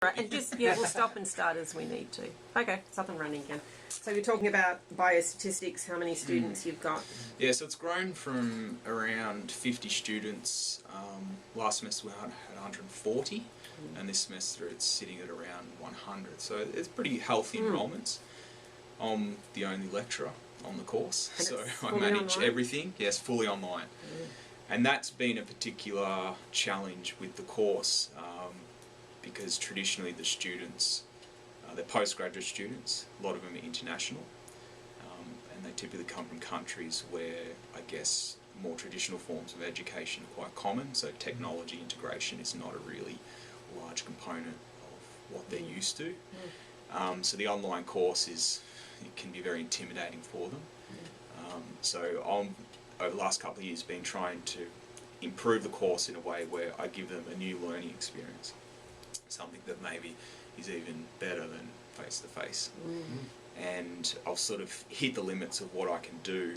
Right, and just, yeah, we'll stop and start as we need to. Okay, it's up and running again. So you're talking about biostatistics, how many students you've got? Yeah, so it's grown from around 50 students. Last semester we had 140, and this semester it's sitting at around 100. So it's pretty healthy enrolments. I'm the only lecturer on the course, And so it's I fully manage online? everything. Yes, fully online. And that's been a particular challenge with the course because traditionally the students, they're postgraduate students, a lot of them are international, and they typically come from countries where I guess more traditional forms of education are quite common, so technology integration is not a really large component of what they're used to. So the online course it can be very intimidating for them. So over the last couple of years been trying to improve the course in a way where I give them a new learning experience, something that maybe is even better than face-to-face. And I've sort of hit the limits of what I can do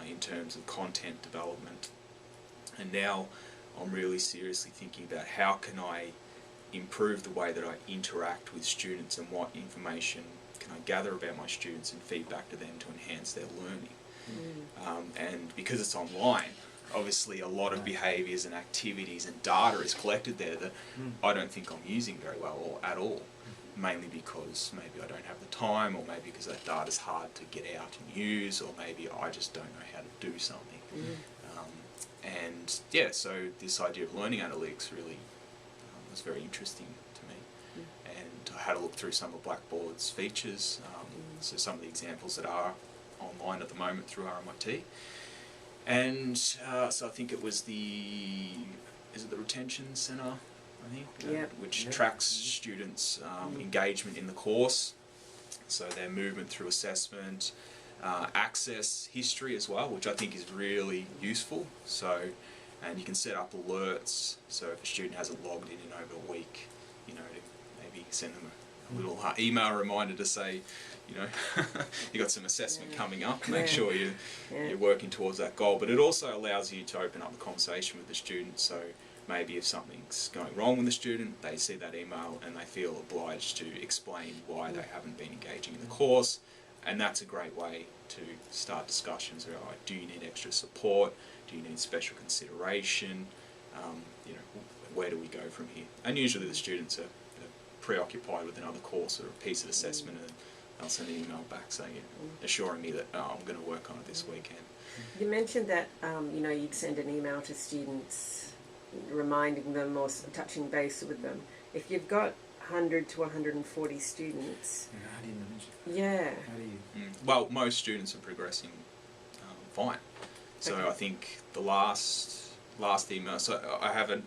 in terms of content development, and now I'm really seriously thinking about how can I improve the way that I interact with students and what information can I gather about my students and feed back to them to enhance their learning. And because it's online, obviously a lot of behaviours and activities and data is collected there that I don't think I'm using very well or at all, mainly because maybe I don't have the time, or maybe because that data's hard to get out and use, or maybe I just don't know how to do something. And yeah, so this idea of learning analytics really was very interesting to me. And I had a look through some of Blackboard's features, so some of the examples that are online at the moment through RMIT. And so I think it was the Retention Centre, I think, which tracks students' engagement in the course, so their movement through assessment, access history as well, which I think is really useful. So, and you can set up alerts, so if a student hasn't logged in over a week, you know, maybe send them a little email reminder to say, you know, you got some assessment coming up, make sure you're working towards that goal. But it also allows you to open up the conversation with the student, so maybe if something's going wrong with the student, they see that email and they feel obliged to explain why they haven't been engaging in the course. And that's a great way to start discussions around, like, do you need extra support, do you need special consideration, you know, where do we go from here? And usually the students are preoccupied with another course or a piece of assessment, and I'll send an email back saying, assuring me that I'm going to work on it this weekend. You mentioned that you know, you'd send an email to students reminding them or touching base with them. If you've got 100 to 140 students, how do you manage it? How do you? Well, most students are progressing fine. So I think the last email, so I have an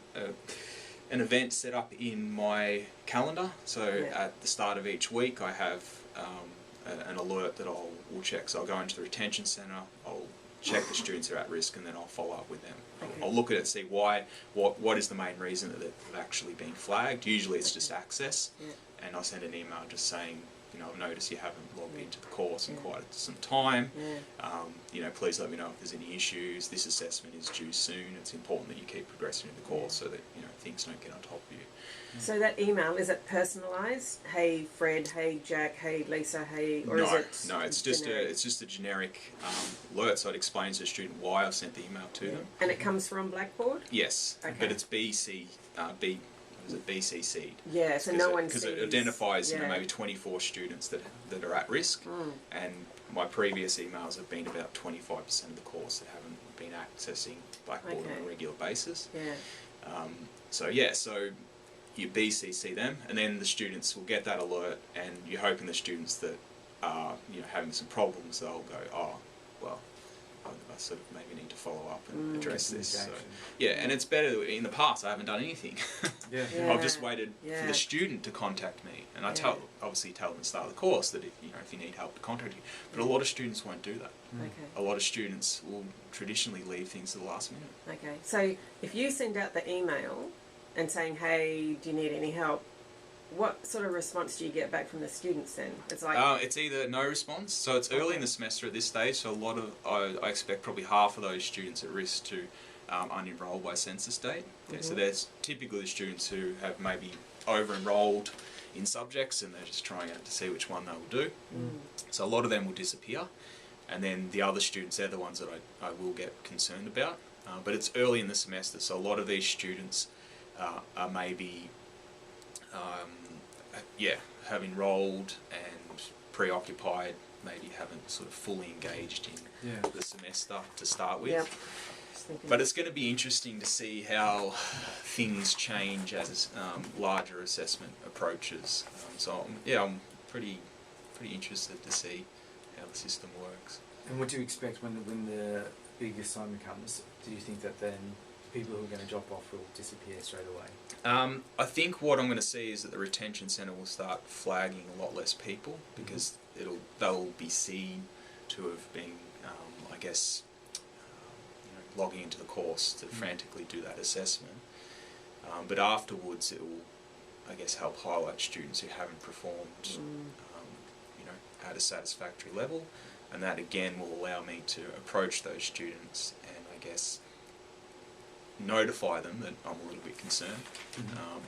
event set up in my calendar, so at the start of each week I have an alert that will check. So I'll go into the retention centre, I'll check the students who are at risk, and then I'll follow up with them. I'll look at it and see what is the main reason that they've actually been flagged. Usually it's just access, and I'll send an email just saying, you know, I've noticed you haven't logged into the course in quite some time. You know, please let me know if there's any issues. This assessment is due soon. It's important that you keep progressing in the course so that, you know, things don't get on top of you. So that email, is it personalised? Hey Fred, hey Jack, hey Lisa, hey, or is it? No, it's just a generic alert. So it explains to the student why I've sent the email to them. And it comes from Blackboard? Yes, but it's BCC'd. Yeah, so no one sees. Because it identifies, you know, maybe 24 students that are at risk, and my previous emails have been about 25% of the course that haven't been accessing Blackboard on a regular basis. So you BCC them, and then the students will get that alert, and you're hoping the students that are, you know, having some problems, they'll go, oh, well, I sort of maybe need to follow up and address this. So, yeah, and it's better. In the past, I haven't done anything. I've just waited for the student to contact me, and I obviously tell them at the start of the course that if you need help, to contact you. But a lot of students won't do that. A lot of students will traditionally leave things to the last minute. Okay, so if you send out the email and saying, hey, do you need any help, what sort of response do you get back from the students then? It's like it's either no response, so it's early in the semester at this stage, so I expect probably half of those students at risk to unenroll by census date. So there's typically the students who have maybe over-enrolled in subjects, and they're just trying out to see which one they will do. So a lot of them will disappear, and then the other students, they're the ones that I will get concerned about. But it's early in the semester, so a lot of these students are maybe have enrolled and preoccupied, maybe haven't sort of fully engaged in the semester to start with. Yep. But it's going to be interesting to see how things change as larger assessment approaches. I'm pretty interested to see how the system works. And what do you expect when the big assignment comes? Do you think that then people who are going to drop off will disappear straight away? I think what I'm going to see is that the retention centre will start flagging a lot less people, because they'll be seen to have been, I guess, logging into the course to frantically do that assessment. But afterwards, it will, I guess, help highlight students who haven't performed, at a satisfactory level, and that again will allow me to approach those students and, I guess, notify them that I'm a little bit concerned,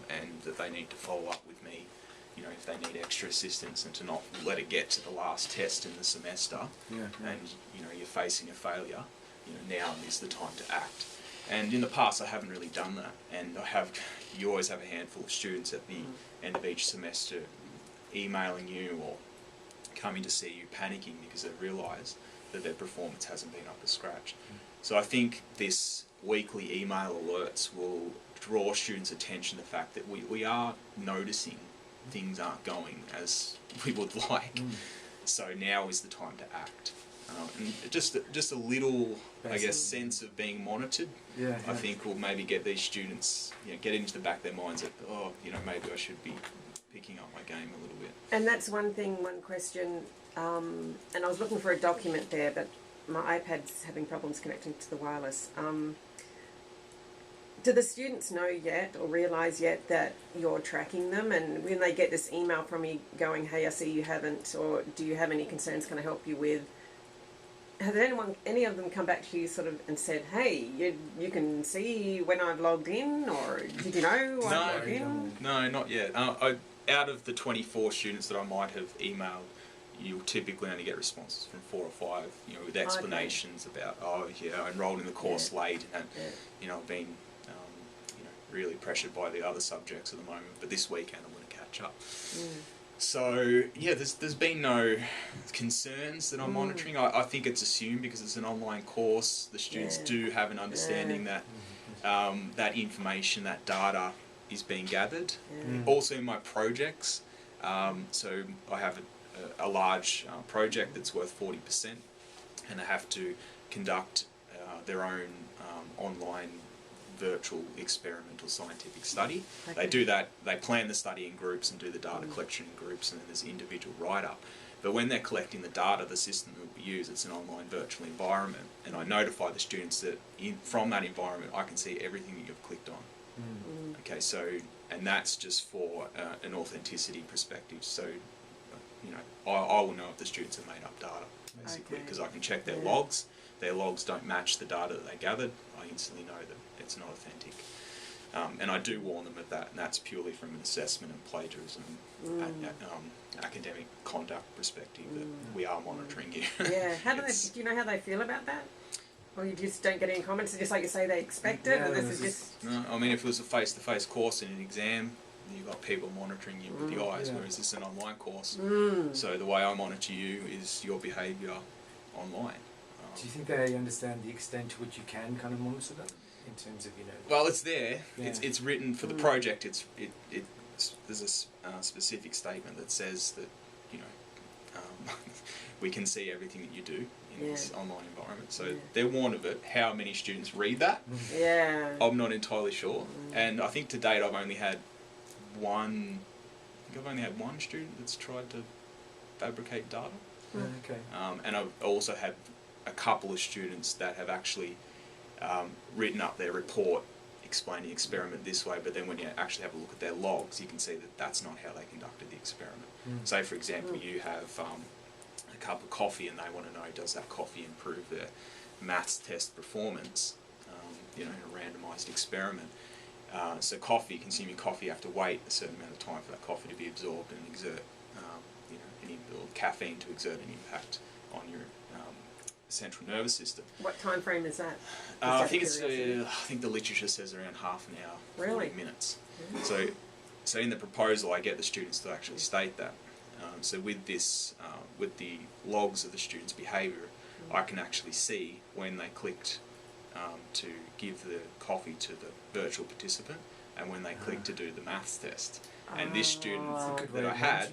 and that they need to follow up with me, if they need extra assistance, and to not let it get to the last test in the semester, and you're facing a failure. Now is the time to act. And in the past, I haven't really done that, and you always have a handful of students at the end of each semester emailing you or coming to see you panicking because they realise that their performance hasn't been up to scratch. So I think this weekly email alerts will draw students' attention to the fact that we are noticing things aren't going as we would like. So now is the time to act. And just a little, I guess, sense of being monitored, I think will maybe get these students, get into the back of their minds that, maybe I should be picking up my game a little bit. And that's one question, and I was looking for a document there, but my iPad's having problems connecting to the wireless. Do the students know yet or realise yet that you're tracking them, and when they get this email from you going, hey, I see you haven't, or do you have any concerns, can I help you with? Has any of them come back to you sort of and said, hey, you can see when I've logged in, or did you know I've logged in? No, not yet. Out of the 24 students that I might have emailed, you'll typically only get responses from 4 or 5, with explanations about, I enrolled in the course late, and I've been, really pressured by the other subjects at the moment, but this weekend I'm going to catch up. So there's been no concerns that I'm monitoring. I think it's assumed because it's an online course. The students do have an understanding that that information, that data, is being gathered. Also in my projects, so I have a large project that's worth 40%, and they have to conduct their own online virtual experimental scientific study. They do that, they plan the study in groups and do the data collection in groups, and then there's individual write-up. But when they're collecting the data, the system that we use, it's an online virtual environment, and I notify the students that from that environment I can see everything that you've clicked on. Okay, so, and that's just for an authenticity perspective. So, I will know if the students have made up data, basically, because I can check their logs. Their logs don't match the data that they gathered. I instantly know that it's not authentic. And I do warn them of that, and that's purely from an assessment and plagiarism, academic conduct perspective, that we are monitoring you. Yeah, do you know how they feel about that? Or you just don't get any comments, it's just like you say they expect it, and this is just... No, I mean, if it was a face-to-face course in an exam, you've got people monitoring you with the eyes, whereas this is an online course. So the way I monitor you is your behaviour online. Do you think they understand the extent to which you can kind of monitor them in terms of, Well, it's there. It's written for the project. There's a specific statement that says that we can see everything that you do in this online environment. So they're warned of it. How many students read that? I'm not entirely sure. And I think to date I've only had one student that's tried to fabricate data. And I've also had a couple of students that have actually written up their report explaining the experiment this way, but then when you actually have a look at their logs, you can see that that's not how they conducted the experiment. Say, for example, you have a cup of coffee and they want to know, does that coffee improve their maths test performance in a randomised experiment? So coffee, consuming coffee, you have to wait a certain amount of time for that coffee to be absorbed and exert, or caffeine to exert an impact on your central nervous system. What time frame is that? I think the literature says around half an hour, Really? 40 minutes. So in the proposal, I get the students to actually state that. So with this, with the logs of the students' behaviour, I can actually see when they clicked to give the coffee to the virtual participant and when they clicked to do the maths test. And this student that I had,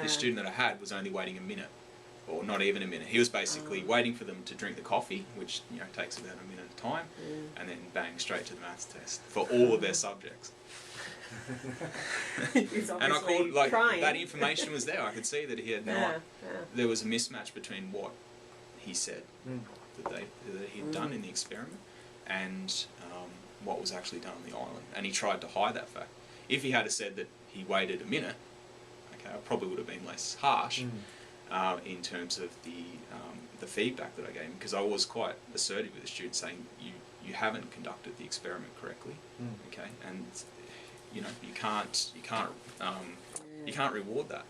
this student that I had was only waiting a minute, or not even a minute. He was basically waiting for them to drink the coffee, which takes about a minute of time, and then bang, straight to the maths test for all of their subjects. And I called, like, that information was there. I could see that he had there was a mismatch between what he said that he'd done in the experiment and what was actually done on the island, and he tried to hide that fact. If he had said that he waited a minute, okay, I probably would have been less harsh in terms of the feedback that I gave him, because I was quite assertive with the students, saying you haven't conducted the experiment correctly, okay, and you can't reward that.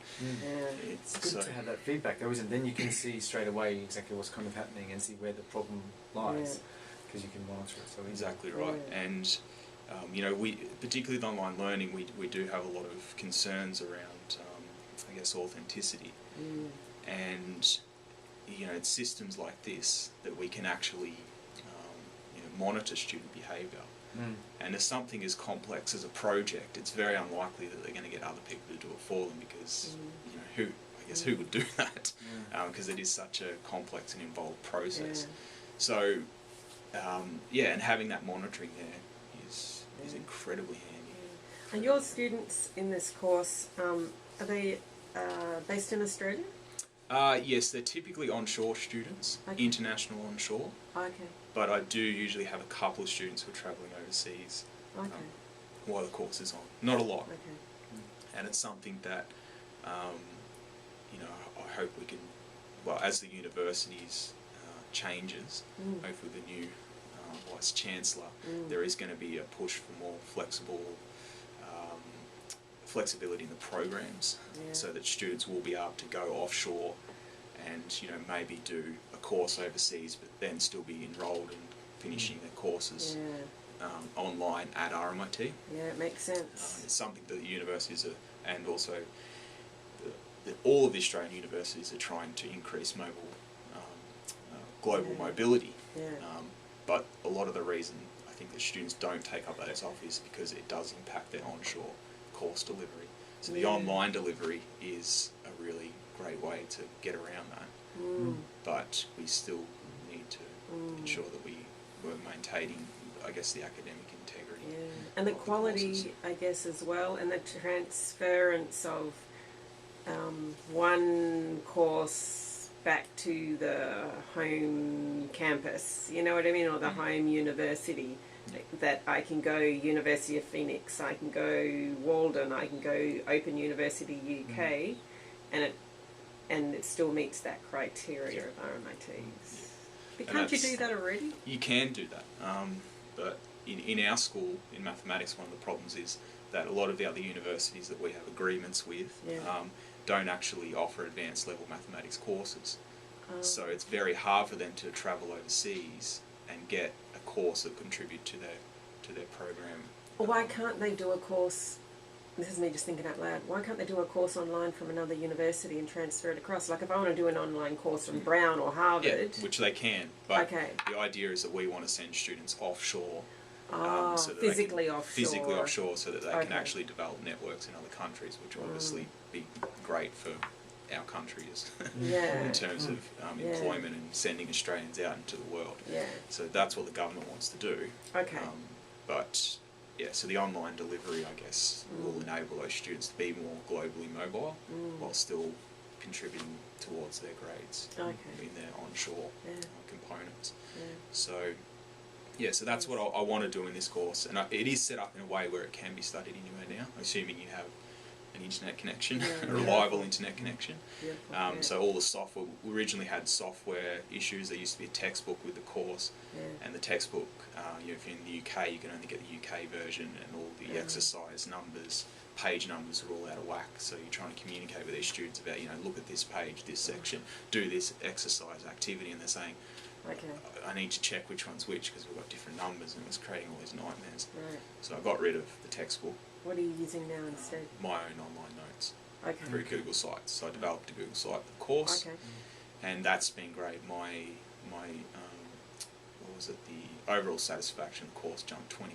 It's good to have that feedback though, isn't it? Then you can see straight away exactly what's kind of happening and see where the problem lies, because you can monitor it so easily. Exactly right. And we, particularly with online learning, we do have a lot of concerns around I guess authenticity, and it's systems like this that we can actually monitor student behaviour. And if something as complex as a project, it's very unlikely that they're going to get other people to do it for them, because who would do that? Because it is such a complex and involved process. So and having that monitoring there is incredibly handy. And your students in this course, are they based in Australia? Yes, they're typically onshore students, international onshore. Okay. But I do usually have a couple of students who are travelling overseas while the course is on. Not a lot. Okay. And it's something that, I hope we can, as the universities changes, hopefully the new Vice Chancellor, there is going to be a push for more flexibility in the programs, so that students will be able to go offshore and maybe do a course overseas, but then still be enrolled in finishing their courses online at RMIT. Yeah, it makes sense. It's something that the universities and also all of the Australian universities are trying to increase global mobility. But a lot of the reason I think that students don't take up that as off is because it does impact their onshore course delivery. So the online delivery is a really great way to get around that. But we still need to ensure that we're maintaining, I guess, the academic integrity. And the quality, I guess, as well, and the transference of one course back to the home campus, you know what I mean, or the home university. That I can go University of Phoenix, I can go Walden, I can go Open University UK, and it still meets that criteria of RMITs. But can't you do that already? You can do that, but in our school, in mathematics, one of the problems is that a lot of the other universities that we have agreements with don't actually offer advanced level mathematics courses. So it's very hard for them to travel overseas and get a course that contribute to their program. Well, why can't they do a course? This is me just thinking out loud. Why can't they do a course online from another university and transfer it across? Like if I want to do an online course from Brown or Harvard, which they can. But the idea is that we want to send students offshore. So that physically offshore, so that they can actually develop networks in other countries, which will obviously be great for our country in terms of employment and sending Australians out into the world. So that's what the government wants to do. So the online delivery, I guess, will enable those students to be more globally mobile while still contributing towards their grades in their onshore components. So that's what I want to do in this course, and it is set up in a way where it can be studied anywhere now, assuming you have an internet connection, Yeah, a reliable internet connection. Beautiful, yeah. So all the software, we originally had software issues. There used to be a textbook with the course, Yeah. and the textbook, if you're in the UK, you can only get the UK version, and all the exercise numbers, page numbers are all out of whack. So you're trying to communicate with these students about, look at this page, this section, do this exercise activity, and they're saying, Okay. I need to check which one's which because we've got different numbers, and it was creating all these nightmares. Right. So I got rid of the textbook, What are you using now instead? my own online notes Okay. through Google Sites. So I developed a Google Site course, Okay. and that's been great. My what was it? The overall satisfaction of the course jumped 20%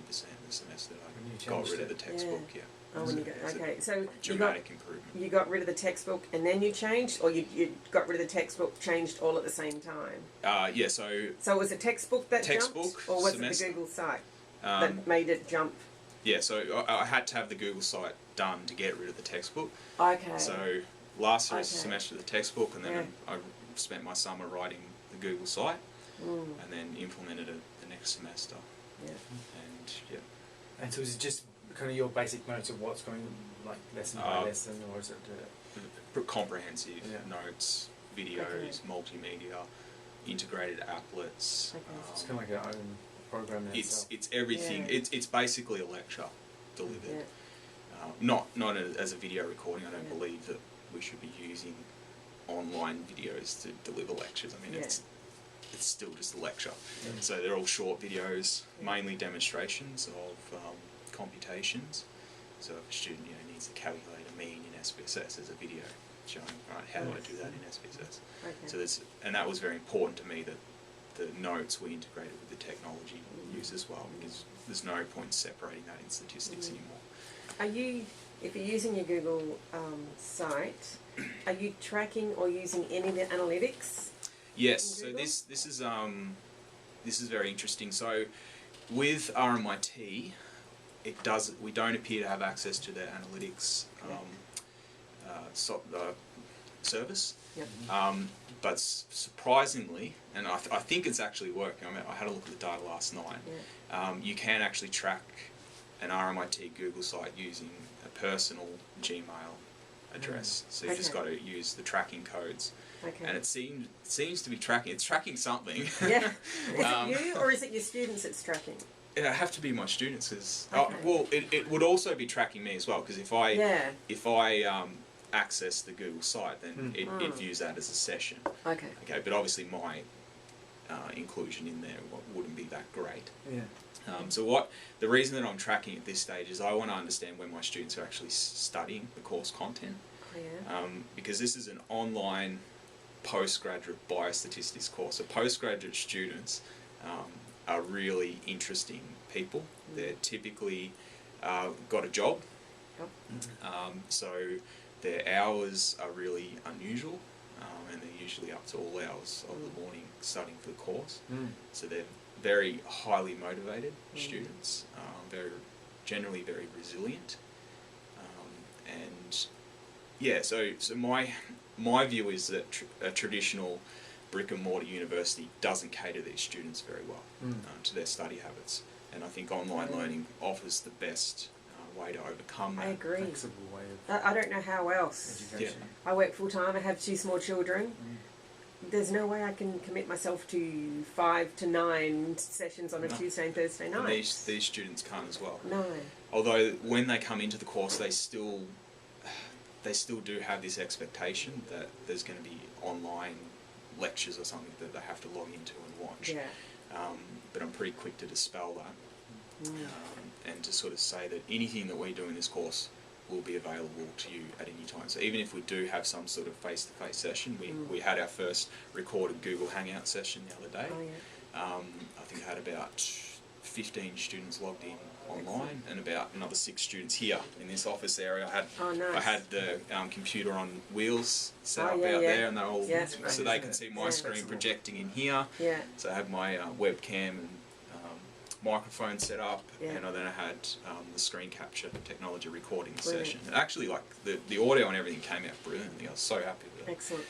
the semester. When you I got changed rid of it. the textbook. Yeah. Oh, when you go, It's a okay. So you got dramatic improvement. you got rid of the textbook and then you changed, or you got rid of the textbook, changed all at the same time. Yeah. So So was it textbook that Textbook, jumped, or was semester. it the Google site um, that made it jump? yeah. So I had to have the Google Site done to get rid of the textbook. Okay. So last Okay. semester the textbook, and then Yeah. I spent my summer writing the Google Site, Mm, and then implemented it the next semester. yeah. And yeah, And so is it just kind of your basic notes of what's going, like lesson by lesson, or is it? comprehensive Yeah. notes, videos, multimedia, integrated applets. Okay. It's kind of like our own program in It's itself. it's everything. Yeah. It's basically a lecture delivered. Yeah. Not as a video recording. I don't Yeah. believe that we should be using online videos to deliver lectures. I mean, Yeah. it's still just a lecture. Yeah. So they're all short videos, Yeah. mainly demonstrations of computations. So if a student needs to calculate a mean in SPSS, there's a video showing, right, how do I do that in SPSS? Okay. So and that was very important to me that the notes were integrated with the technology use as well, because there's no point separating that in statistics anymore. Are you, if you're using your Google site, are you tracking or using any of the analytics? Yes, In so Google? this is very interesting. So with RMIT, we don't appear to have access to their analytics service. Yep. But surprisingly, and I think it's actually working. I mean, I had a look at the data last night. Yeah. You can actually track an RMIT Google site using a personal Gmail address. So you just Okay. got to use the tracking codes, Okay. and it seems to be tracking. It's tracking something. Yeah. Is Um, it you or is it your students it's tracking? It have to be my students, because Okay. it would also be tracking me as well, because if I Yeah. access the Google site, then it views that as a session. Okay. Okay, but obviously my inclusion in there wouldn't be that great. Yeah. So the reason that I'm tracking at this stage is I want to understand when my students are actually studying the course content, Oh, yeah. because this is an online postgraduate biostatistics course. So postgraduate students are really interesting people. They're typically got a job, Yep. so their hours are really unusual, and they're usually up to all hours of the morning studying for the course. So they're very highly motivated students, generally very resilient, and yeah. So my view is that a traditional brick and mortar university doesn't cater these students very well to their study habits, and I think online learning offers the best way to overcome that. I agree. Flexible way of I don't know how else. education. I work full time. I have 2 small children. There's no way I can commit myself to 5 to 9 sessions on a No. Tuesday and Thursday And night. these students can't as well. No. Although when they come into the course, they still do have this expectation that there's going to be online lectures or something that they have to log into and watch. Yeah. But I'm pretty quick to dispel that, and to sort of say that anything that we do in this course will be available to you at any time. So even if we do have some sort of face-to-face session, we had our first recorded Google Hangout session the other day. Oh, yeah. I think I had about 15 students logged in online, and about another 6 students here in this office area. Oh, nice. I had the computer on wheels set Oh, up yeah, out yeah. there, and they're all Yeah, that's great, so they isn't can it? see my Yeah. screen Flexible. projecting in here. Yeah. So I had my webcam and microphone set up, Yeah. and then I had the screen capture technology recording the Brilliant. session. And actually, like the audio and everything came out brilliantly. I was so happy with it. Excellent.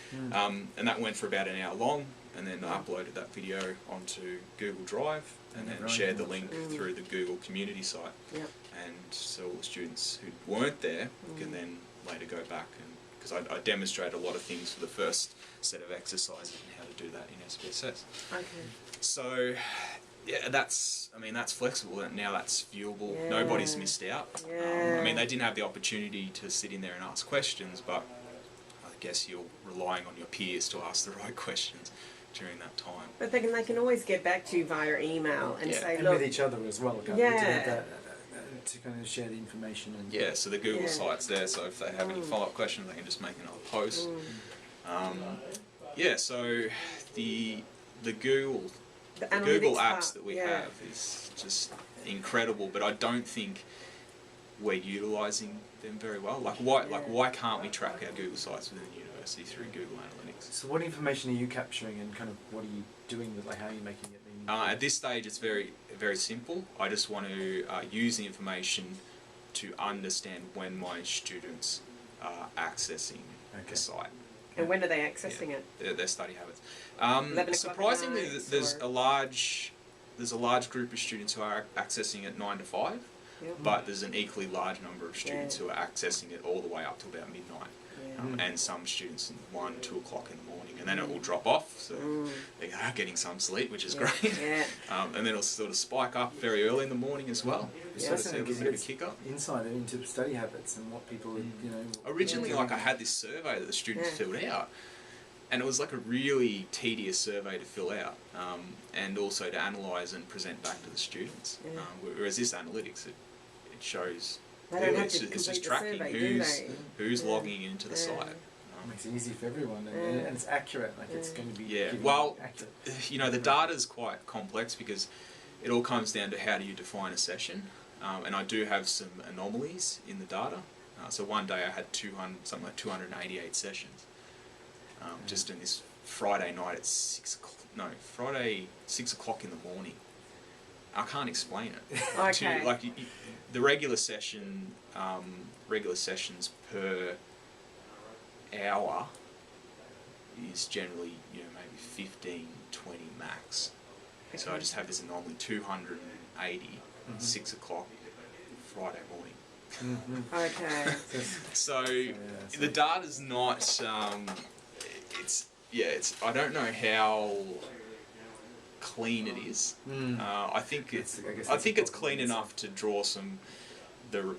And that went for about an hour long, and then I uploaded that video onto Google Drive, and then Right. shared the link through the Google community site. Yep. And so all the students who weren't there can then later go back and because I demonstrate a lot of things for the first set of exercises and how to do that in SPSS. Okay. So, yeah, that's flexible and now that's viewable. Yeah. Nobody's missed out. Yeah. I mean, they didn't have the opportunity to sit in there and ask questions, but I guess you're relying on your peers to ask the right questions during that time. But they can always get back to you via email and Yeah. say, And look, with each other as well, can't Yeah. we? To have that, to kind of share the information and Yeah, so the Google Yeah. site's there, so if they have any follow-up questions, they can just make another post. Yeah, so the Google the the Google analytics apps part, that we yeah. have is just incredible, but I don't think we're utilising them very well. Like why can't we track our Google sites within the university through Google Analytics? So what information are you capturing and kind of what are you doing with, like, how are you making it meaningful? At this stage, it's very, very simple. I just want to use the information to understand when my students are accessing Okay. the site. And when are they accessing it? Their study habits. 11 o'clock at Surprisingly, night, there's or- a large group of students who are accessing it 9 to 5, Yep. but there's an equally large number of students who are accessing it all the way up to about midnight. Yeah. And some students in 1, 2 o'clock in the morning, and then it will drop off. So they are getting some sleep, which is Yeah. great. Yeah. And then it'll sort of spike up very early in the morning as well. It's Sort of see a fascinating little bit of a kick up. insight into study habits and what people, you know. Originally, Yeah. like I had this survey that the students Yeah. filled out, and it was like a really tedious survey to fill out, and also to analyse and present back to the students. Yeah. Whereas this analytics, it shows They don't have it's to just complete the tracking survey, do who's they? who's Yeah. logging into the Yeah. site. Makes it easy for everyone, and, Yeah. and it's accurate. Like it's Yeah. going to be Yeah, giving well, accurate. You know, the data's quite complex because it all comes down to how do you define a session, and I do have some anomalies in the data. So one day I had 288 sessions, just in this Friday night at 6 o'clock in the morning. I can't explain it. Okay. The regular session, regular sessions per hour is generally, you know, maybe 15, 20 max. So I Okay. just have this anomaly, 280, 6 o'clock Friday morning. Okay. So so- the data's not, I don't know how clean it is. I think it's I guess I that's think the it's problem, clean isn't it? enough to draw some the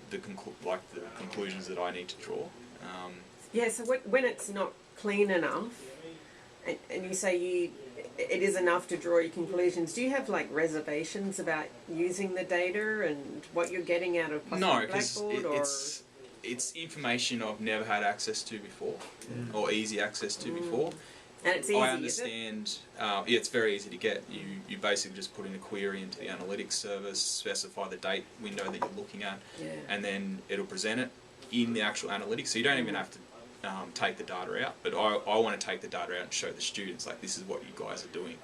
conclusions that I need to draw. Yeah, so when it's not clean enough, and you say it is enough to draw your conclusions, do you have like reservations about using the data and what you're getting out of possibly No, because Blackboard or it's information I've never had access to before, or easy access to before. and it's easy, I is it? understand. Yeah, it's very easy to get. You basically just put in a query into the analytics service, specify the date window that you're looking at, Yeah. and then it'll present it in the actual analytics. So you don't even have to take the data out. But I want to take the data out and show the students, like, this is what you guys are doing.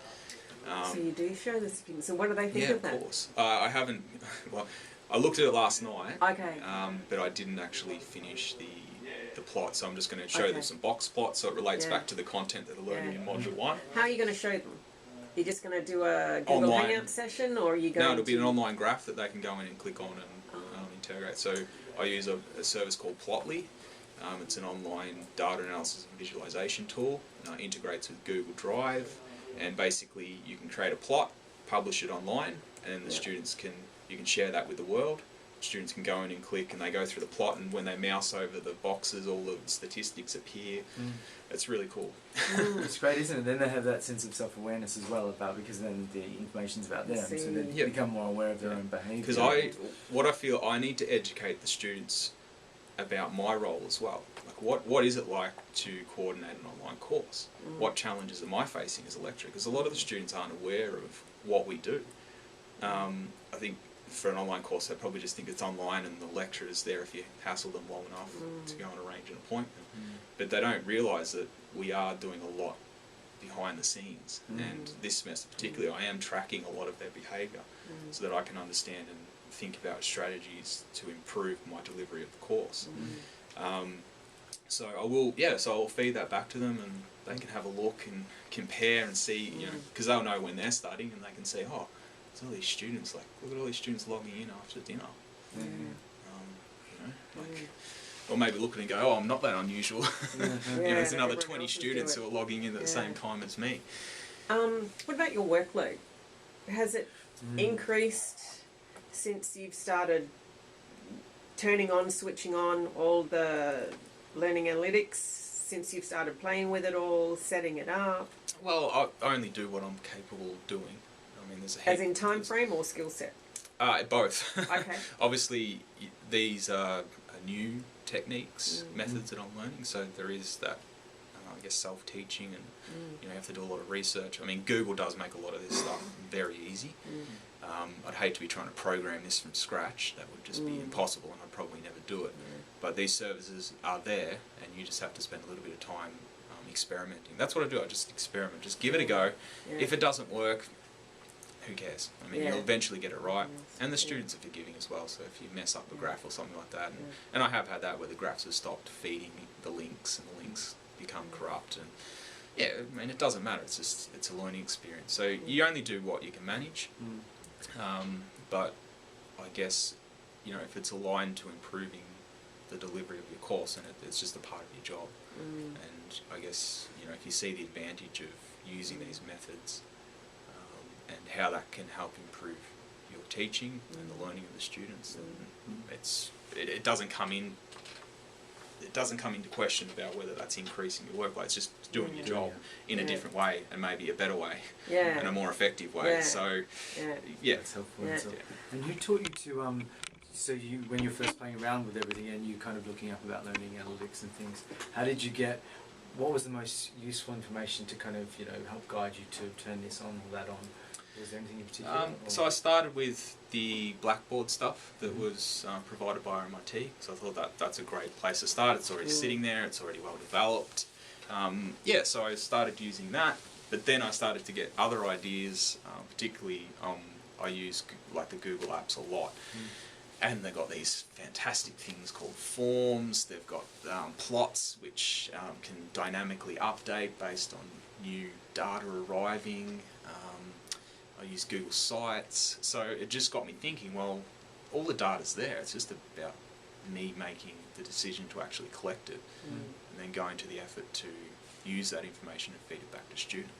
So you do show the students. So what do they think Yeah, of of that? course. I haven't. Well, I looked at it last night. Okay. But I didn't actually finish the plot, so I'm just going to show Okay. them some box plots so it relates Yeah. back to the content that they're learning Yeah. in Module 1. How are you going to show them? You're just going to do a Google Online. Hangout session, or are you going No, it'll be to... an online graph that they can go in and click on and integrate. So I use a service called Plotly. It's an online data analysis and visualization tool. Integrates with Google Drive, and basically you can create a plot, publish it online, and the students you can share that with the world. Students can go in and click, and they go through the plot, and when they mouse over the boxes, all the statistics appear. It's really cool. It's great, isn't it? Then they have that sense of self-awareness as well because then the information's about them, so they Yeah. become more aware of their own behaviour. Because what I feel I need to educate the students about my role as well. Like, what is it like to coordinate an online course? What challenges am I facing as a lecturer? Because a lot of the students aren't aware of what we do. I think for an online course, they probably just think it's online and the lecturer is there if you hassle them long enough to go and arrange an appointment. But they don't realise that we are doing a lot behind the scenes. And this semester particularly, I am tracking a lot of their behaviour so that I can understand and think about strategies to improve my delivery of the course. So I'll feed that back to them, and they can have a look and compare and see, you know, because they'll know when they're studying, and they can see, oh, there's all these students, like, look at all these students logging in after dinner. You know, like, or maybe look at it and go, oh, I'm not that unusual. Yeah. There's that another everyone 20 else is students who doing. are logging in at the Yeah. same time as me. What about your workload? Has it increased since you've started turning on, switching on all the learning analytics, since you've started playing with it all, setting it up? Well, I only do what I'm capable of doing. I mean, there's a As in time frame or skill set? Both. Okay. Obviously, these are new techniques, methods that I'm learning. So there is that, I guess, self-teaching, and you have to do a lot of research. I mean, Google does make a lot of this stuff very easy. I'd hate to be trying to program this from scratch. That would just be impossible, and I'd probably never do it. But these services are there, and you just have to spend a little bit of time experimenting. That's what I do. I just experiment. Just give it a go. Yeah. If it doesn't work, who cares? I mean, Yeah. you'll eventually get it right. Yes. And the Yeah. students are forgiving as well. So if you mess up a graph or something like that, and I have had that where the graphs have stopped feeding the links, and the links become corrupt, and yeah, I mean, it doesn't matter. It's a learning experience. So you only do what you can manage. But I guess, if it's aligned to improving the delivery of your course, and it's just a part of your job. And I guess, if you see the advantage of using these methods, and how that can help improve your teaching and the learning of the students, then it doesn't come into question about whether that's increasing your workload. It's just doing your job in a different way, and maybe a better way, and a more effective way. Yeah. So, Yeah. That's helpful. Yeah. And who taught you to so you, when you're first playing around with everything and you kind of looking up about learning analytics and things, how did you what was the most useful information to kind of help guide you to turn this on or that on? Was there anything in particular? So I started with the Blackboard stuff that was provided by RMIT. So I thought that's a great place to start. It's already sitting there. It's already well developed. So I started using that. But then I started to get other ideas, particularly I use like the Google Apps a lot. And they've got these fantastic things called forms. They've got plots which can dynamically update based on new data arriving. I use Google Sites. So it just got me thinking, well, all the data's there. It's just about me making the decision to actually collect it and then going to the effort to use that information and feed it back to students.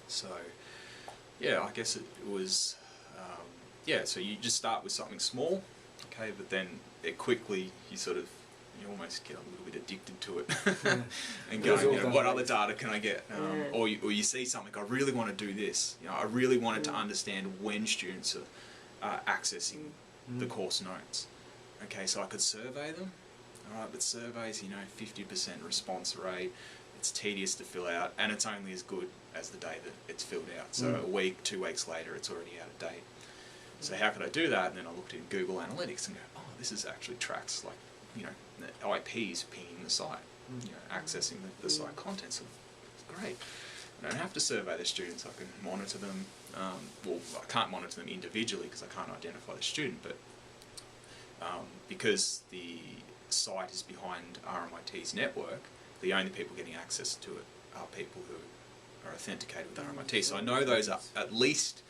So, I guess it was... so you just start with something small, okay, but then it quickly, you almost get a little bit addicted to it and go, what other data can I get? Or you see something, I really want to do this. I really wanted to understand when students are accessing the course notes. Okay, so I could survey them, all right, but surveys, 50% response rate, it's tedious to fill out, and it's only as good as the day that it's filled out. So a week, 2 weeks later, it's already out of date. So how could I do that? And then I looked in Google Analytics and go, oh, this is actually tracks like, the IPs pinging the site, accessing the site content. So it's great. I don't have to survey the students. I can monitor them. I can't monitor them individually because I can't identify the student, but because the site is behind RMIT's network, the only people getting access to it are people who are authenticated with RMIT. So I know those are at least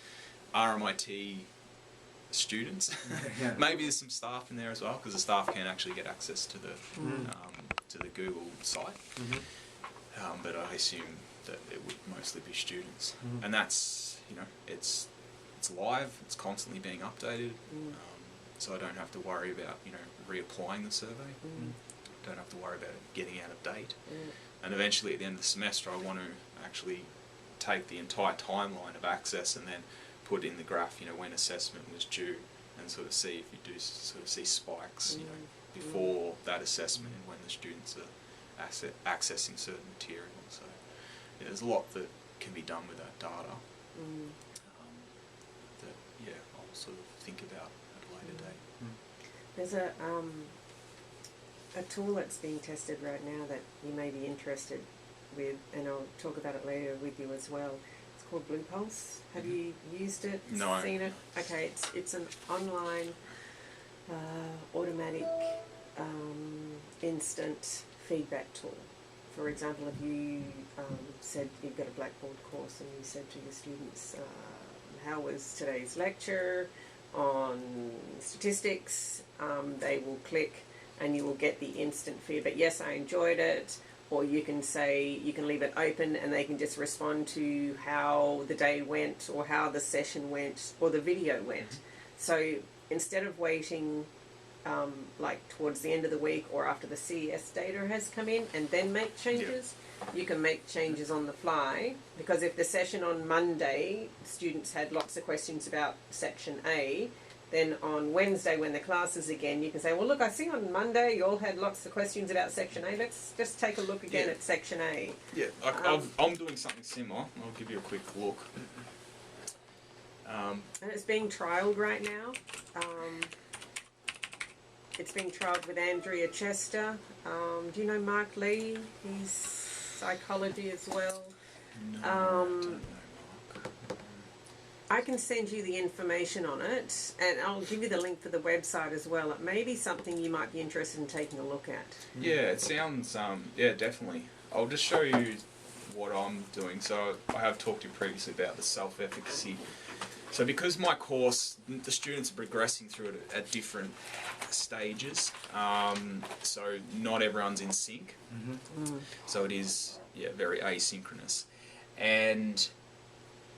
RMIT students. Maybe there's some staff in there as well, because the staff can actually get access to the Google site. But I assume that it would mostly be students, and that's it's live. It's constantly being updated, so I don't have to worry about reapplying the survey. Don't have to worry about it getting out of date. And eventually, at the end of the semester, I want to actually take the entire timeline of access and then put in the graph, when assessment was due, and sort of see if you do sort of see spikes, before that assessment and when the students are accessing certain material. So there's a lot that can be done with that data that I'll sort of think about at a later date. There's a tool that's being tested right now that you may be interested with, and I'll talk about it later with you as well. It's called Blue Pulse. Have you used it? No. Seen it? Okay, it's an online automatic instant feedback tool. For example, if you said you've got a Blackboard course and you said to your students, how was today's lecture on statistics, they will click and you will get the instant feedback. Yes, I enjoyed it. Or you can say, you can leave it open and they can just respond to how the day went or how the session went or the video went. So instead of waiting like towards the end of the week or after the CES data has come in and then make changes, you can make changes on the fly. Because if the session on Monday, students had lots of questions about section A, then on Wednesday when the class is again, you can say, well, look, I see on Monday you all had lots of questions about section A. Let's just take a look again at section A. Yeah, I'm doing something similar. I'll give you a quick look. And it's being trialled right now. It's being trialled with Andrea Chester. Do you know Mark Lee? He's psychology as well. No, I don't know, Mark. I can send you the information on it, and I'll give you the link for the website as well. It may be something you might be interested in taking a look at. Yeah, it sounds, yeah, definitely. I'll just show you what I'm doing. So I have talked to you previously about the self-efficacy. So because my course, the students are progressing through it at different stages, so not everyone's in sync. So it is, yeah, very asynchronous. And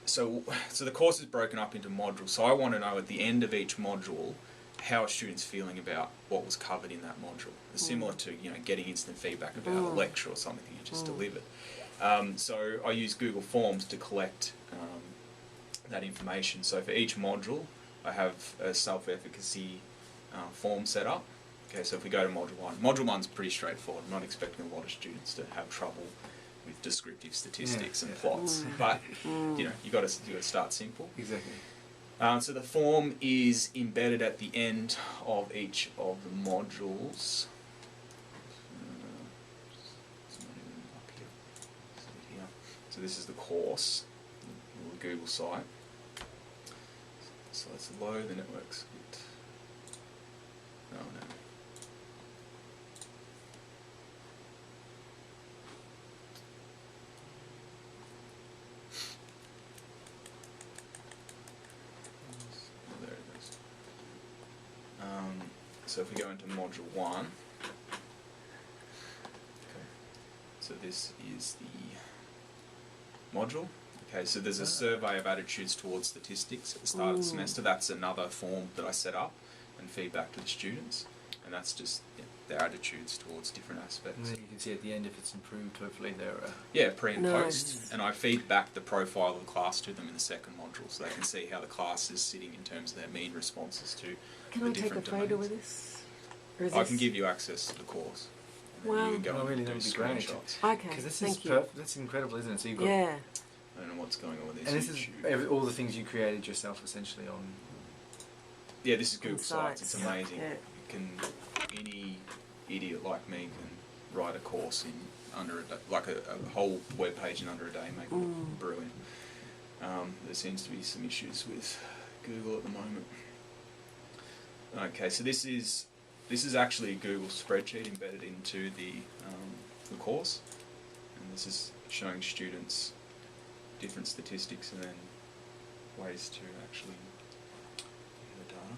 so the course is broken up into modules. So I want to know at the end of each module how a student's feeling about what was covered in that module. It's similar to, you know, getting instant feedback about a lecture or something that you just delivered. So I use Google Forms to collect that information. So for each module, I have a self-efficacy form set up. Okay, so if we go to Module 1's pretty straightforward. I'm not expecting a lot of students to have trouble with descriptive statistics and plots, but you know, you got to start simple. Exactly. So the form is embedded at the end of each of the modules. It's not even up here. It's here. So this is the course, the Google site. So let's load the networks. Oh no. There it is. So if we go into module 1, okay. So this is the module. Okay, so there's a survey of attitudes towards statistics at the start of the semester. That's another form that I set up and feedback to the students, and that's just their attitudes towards different aspects. And then you can see at the end if it's improved. Hopefully yeah, pre and Nice. post, and I feed back the profile of the class to them in the second module, so they can see how the class is sitting in terms of their mean responses to Can the I take a different photo domains. of this? Or is I this- can give you access to the course. And then Wow. you can go Oh, and really, do that would be great. screenshots. Okay, because this thank is you. that's incredible, isn't it? So you've got Yeah. I don't know what's going on with this. and this YouTube. is all the things you created yourself essentially on. Yeah, this is Google Sites. It's Sites. amazing. Yeah. Any idiot like me can write a course in under a day, like a whole web page in under a day, make it look brilliant. There seems to be some issues with Google at the moment. Okay, so this is actually a Google spreadsheet embedded into the course, and this is showing students different statistics and then ways to actually view the data.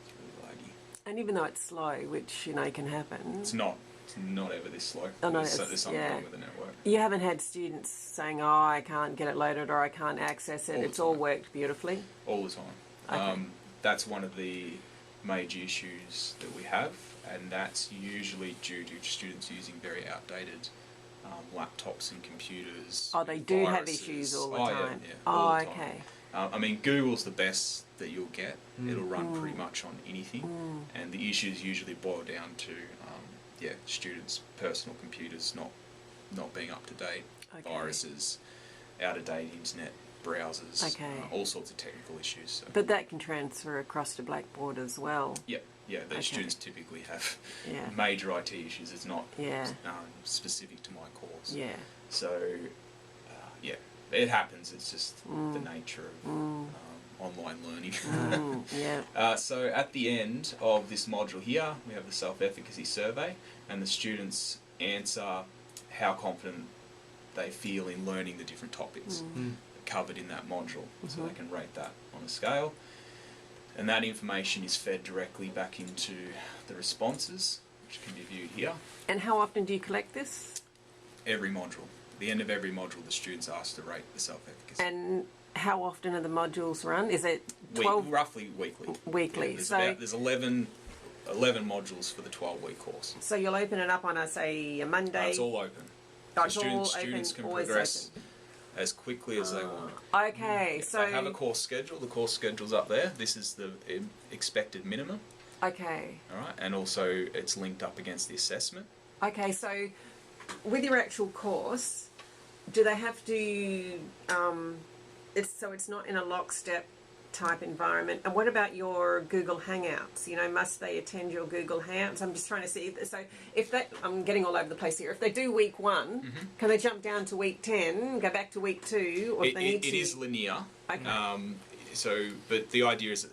It's really laggy. And even though it's slow, which you know can happen, It's not ever this slow. Oh, no, there's it's- something yeah. wrong with the network. you haven't had students saying, "Oh, I can't get it loaded" or "I can't access it." All the It's all time. worked beautifully. All the time. Okay. That's one of the major issues that we have, and that's usually due to students using very outdated laptops and computers. Oh, they do have viruses. issues all the Oh, time. Yeah, Oh, all the time. okay. I mean, Google's the best that you'll get. It'll run pretty much on anything, and the issues usually boil down to students' personal computers not being up to date, Okay. viruses, out of date internet browsers, Okay. all sorts of technical issues. So. But that can transfer across to Blackboard as well. Yeah, the Okay. students typically have Yeah. major IT issues. It's not Yeah. specific to my course. Yeah. So, it happens. It's just the nature of online learning. Yeah. So at the end of this module here, we have the self-efficacy survey, and the students answer how confident they feel in learning the different topics covered in that module. So they can rate that on a scale. And that information is fed directly back into the responses, which can be viewed here. And how often do you collect this? Every module. At the end of every module, the student's asked to rate the self-efficacy. And how often are the modules run? Is it 12? Roughly weekly. Weekly. Yeah, there's 11 modules for the 12-week course. So you'll open it up on a Monday. It's all open. Oh, So students can progress as quickly as they want. Okay, If so they have a course schedule, the course schedule's up there. This is the expected minimum, okay, all right, and also it's linked up against the assessment. okay. So with your actual course, do they have to? It's not in a lockstep type environment. And what about your Google Hangouts? You know, must they attend your Google Hangouts? I'm just trying to see. If that, I'm getting all over the place here. If they do week 1, can they jump down to week 10, go back to week 2, or if they need to? It is linear. Okay. But the idea is that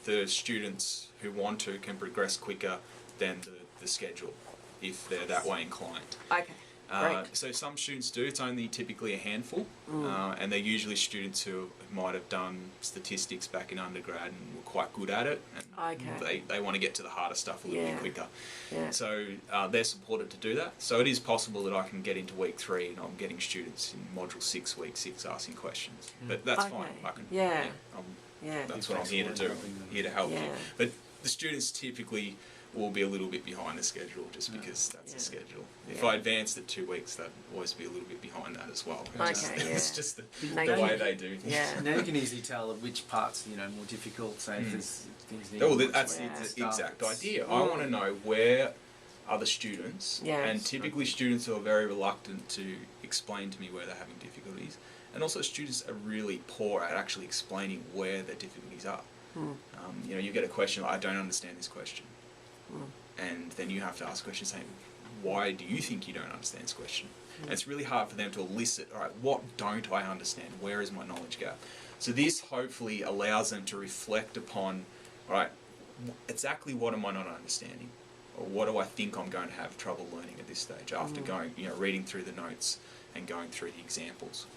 the students who want to can progress quicker than the schedule if they're that way inclined. Okay. Great. So some students do. It's only typically a handful, and they're usually students who might have done statistics back in undergrad and were quite good at it, and Okay. they want to get to the harder stuff a little bit quicker. Yeah. So they're supported to do that. So it is possible that I can get into week 3 and I'm getting students in module 6, week 6, asking questions. But that's Okay. fine. I can. Yeah. I'm- Yeah. that's what I'm here to do. Here to help you. Yeah. But the students typically will be a little bit behind the schedule just because that's the schedule. If Yeah. I advanced it 2 weeks, they'd always be a little bit behind that as well. Okay, It's yeah. just the No, way they do things. Yeah. Now you can easily tell which parts, you know, more difficult. Say if there's things need. Oh, more that's time the to start. exact idea. I want to know where are the students, Yes. and typically students who are very reluctant to explain to me where they're having difficulties, and also students are really poor at actually explaining where their difficulties are. You know, you get a question like, I don't understand this question. And then you have to ask questions saying, why do you think you don't understand this question? And it's really hard for them to elicit, all right, what don't I understand? Where is my knowledge gap? So this hopefully allows them to reflect upon, all right, exactly what am I not understanding? Or what do I think I'm going to have trouble learning at this stage after going, you know, reading through the notes and going through the examples.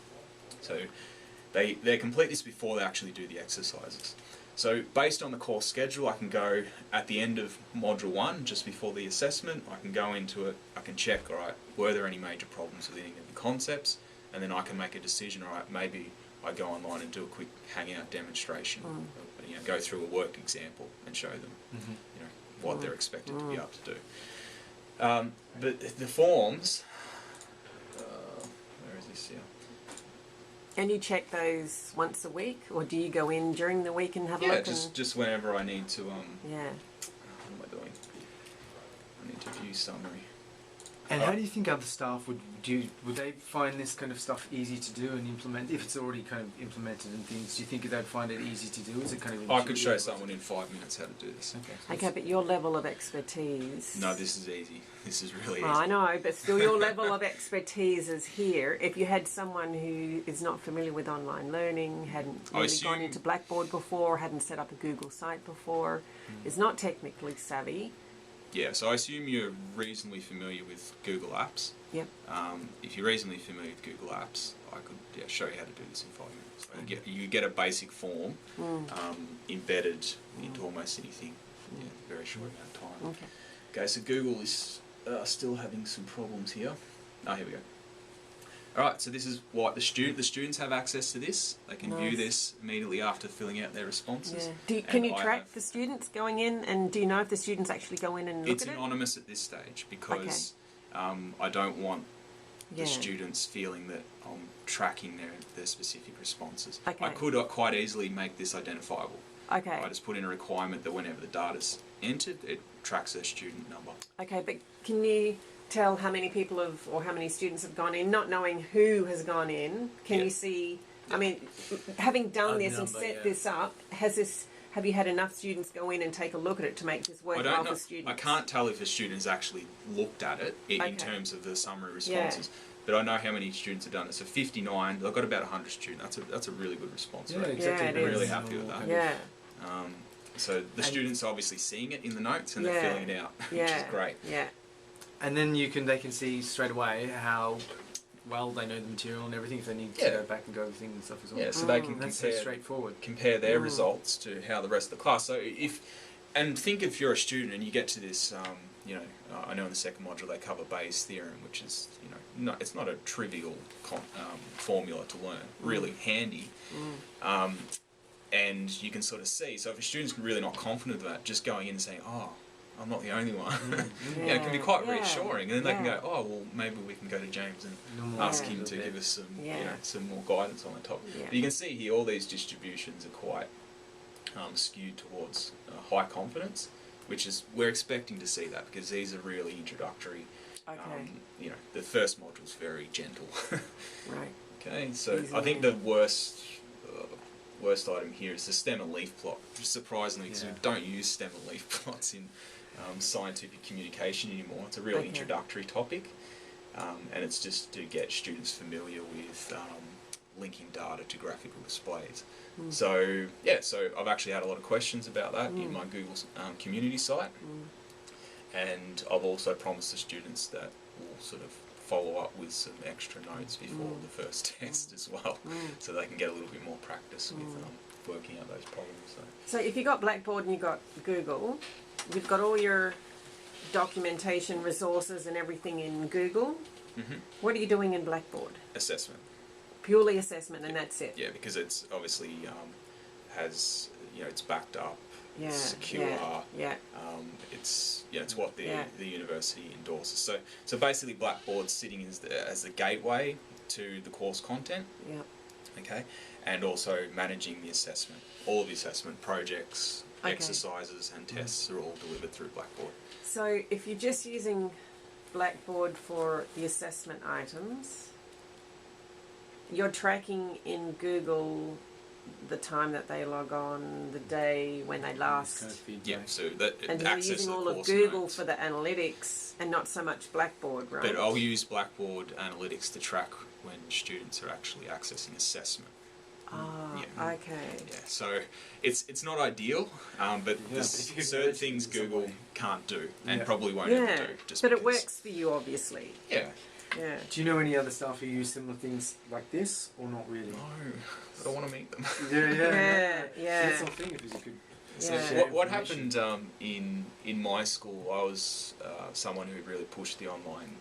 So they complete this before they actually do the exercises. So based on the course schedule, I can go at the end of module 1, just before the assessment, I can go into it, I can check, all right, were there any major problems with any of the concepts? And then I can make a decision, all right, maybe I go online and do a quick hangout demonstration, you know, go through a worked example and show them, you know, what they're expected to be able to do. But the forms, where is this here? And you check those once a week, or do you go in during the week and have a Yeah, look? just whenever I need to, Yeah. what am I doing? I need to view summary. And how do you think other staff would they find this kind of stuff easy to do and implement if it's already kind of implemented and things? Do you think they'd find it easy to do? Is it kind of I could show intuitive? someone in 5 minutes how to do this. Okay, but your level of expertise. No, this is easy. This is really easy. Oh, I know, but still, your level of expertise is here. If you had someone who is not familiar with online learning, hadn't really gone into Blackboard before, hadn't set up a Google site before, is not technically savvy. Yeah, so I assume you're reasonably familiar with Google Apps. Yep. If you're reasonably familiar with Google Apps, I could show you how to do this in 5 minutes. So you get a basic form embedded into almost anything in a very short amount of time. Okay. Okay, so Google is still having some problems here. Oh, here we go. All right, so this is what the students have access to this. They can view this immediately after filling out their responses. Yeah. Can you track the students going in, and do you know if the students actually go in and look It's at it? anonymous at this stage because I don't want Yeah. the students feeling that I'm tracking their specific responses. Okay. I could quite easily make this identifiable. Okay. I just put in a requirement that whenever the data's entered, it tracks their student number. Okay, but can you tell how many people have, or how many students have gone in, not knowing who has gone in? Can you see? I mean, having done this and set this up, have you had enough students go in and take a look at it to make this worthwhile I don't know. for students? I can't tell if a student has actually looked at it in terms of the summary responses. But I know how many students have done it. So 59, I've got about 100 students. That's a really good response rate. exactly. Yeah, it I'm really is. happy with that. Yeah. So the students are obviously seeing it in the notes and they're filling it out, which is great. Yeah. And then they can see straight away how well they know the material and everything, if they need to Yeah. go back and go over things and stuff as well. Yeah, so they can That's so compare straightforward. their results to how the rest of the class. So and think if you're a student and you get to this, I know in the second module they cover Bayes' theorem, which is, it's not a trivial formula to learn, really handy. And you can sort of see, so if a student's really not confident of that, just going in and saying, oh, I'm not the only one, it can be quite reassuring. And then they can go, oh, well, maybe we can go to James and ask him to give us some more guidance on the topic. But you can see here all these distributions are quite skewed towards high confidence, which is, we're expecting to see that because these are really introductory. Okay. The first module's very gentle. Right. Okay, so Easy, I think the worst item here is the stem and leaf plot, surprisingly, because we don't use stem and leaf plots in scientific communication anymore. It's a real introductory topic, and it's just to get students familiar with linking data to graphical displays. So I've actually had a lot of questions about that in my Google community site, and I've also promised the students that we'll sort of follow up with some extra notes before the first test as well, so they can get a little bit more practice with working out those problems. So if you've got Blackboard and you've got Google, you've got all your documentation, resources and everything in Google. What are you doing in Blackboard? Assessment. Purely assessment, and that's it? Yeah, because it's obviously has, it's backed up, it's secure, it's what the university endorses. So basically Blackboard's sitting as the gateway to the course content. Okay, and also managing the assessment. All of the assessment projects, exercises and tests are all delivered through Blackboard. So if you're just using Blackboard for the assessment items, you're tracking in Google the time that they log on, the day when they last. Yeah, so that and you're access using to the all of course Google notes. for the analytics and not so much Blackboard, right? But I'll use Blackboard analytics to track when students are actually accessing assessment. Okay. Yeah, so it's not ideal, but there's certain things Google can't do and probably won't ever do. Just but because. it works for you, obviously. Yeah. Yeah. Do you know any other staff who use similar things like this, or not really? No, I don't want to meet them. That's the thing. If you could. So what happened in my school, I was someone who really pushed the online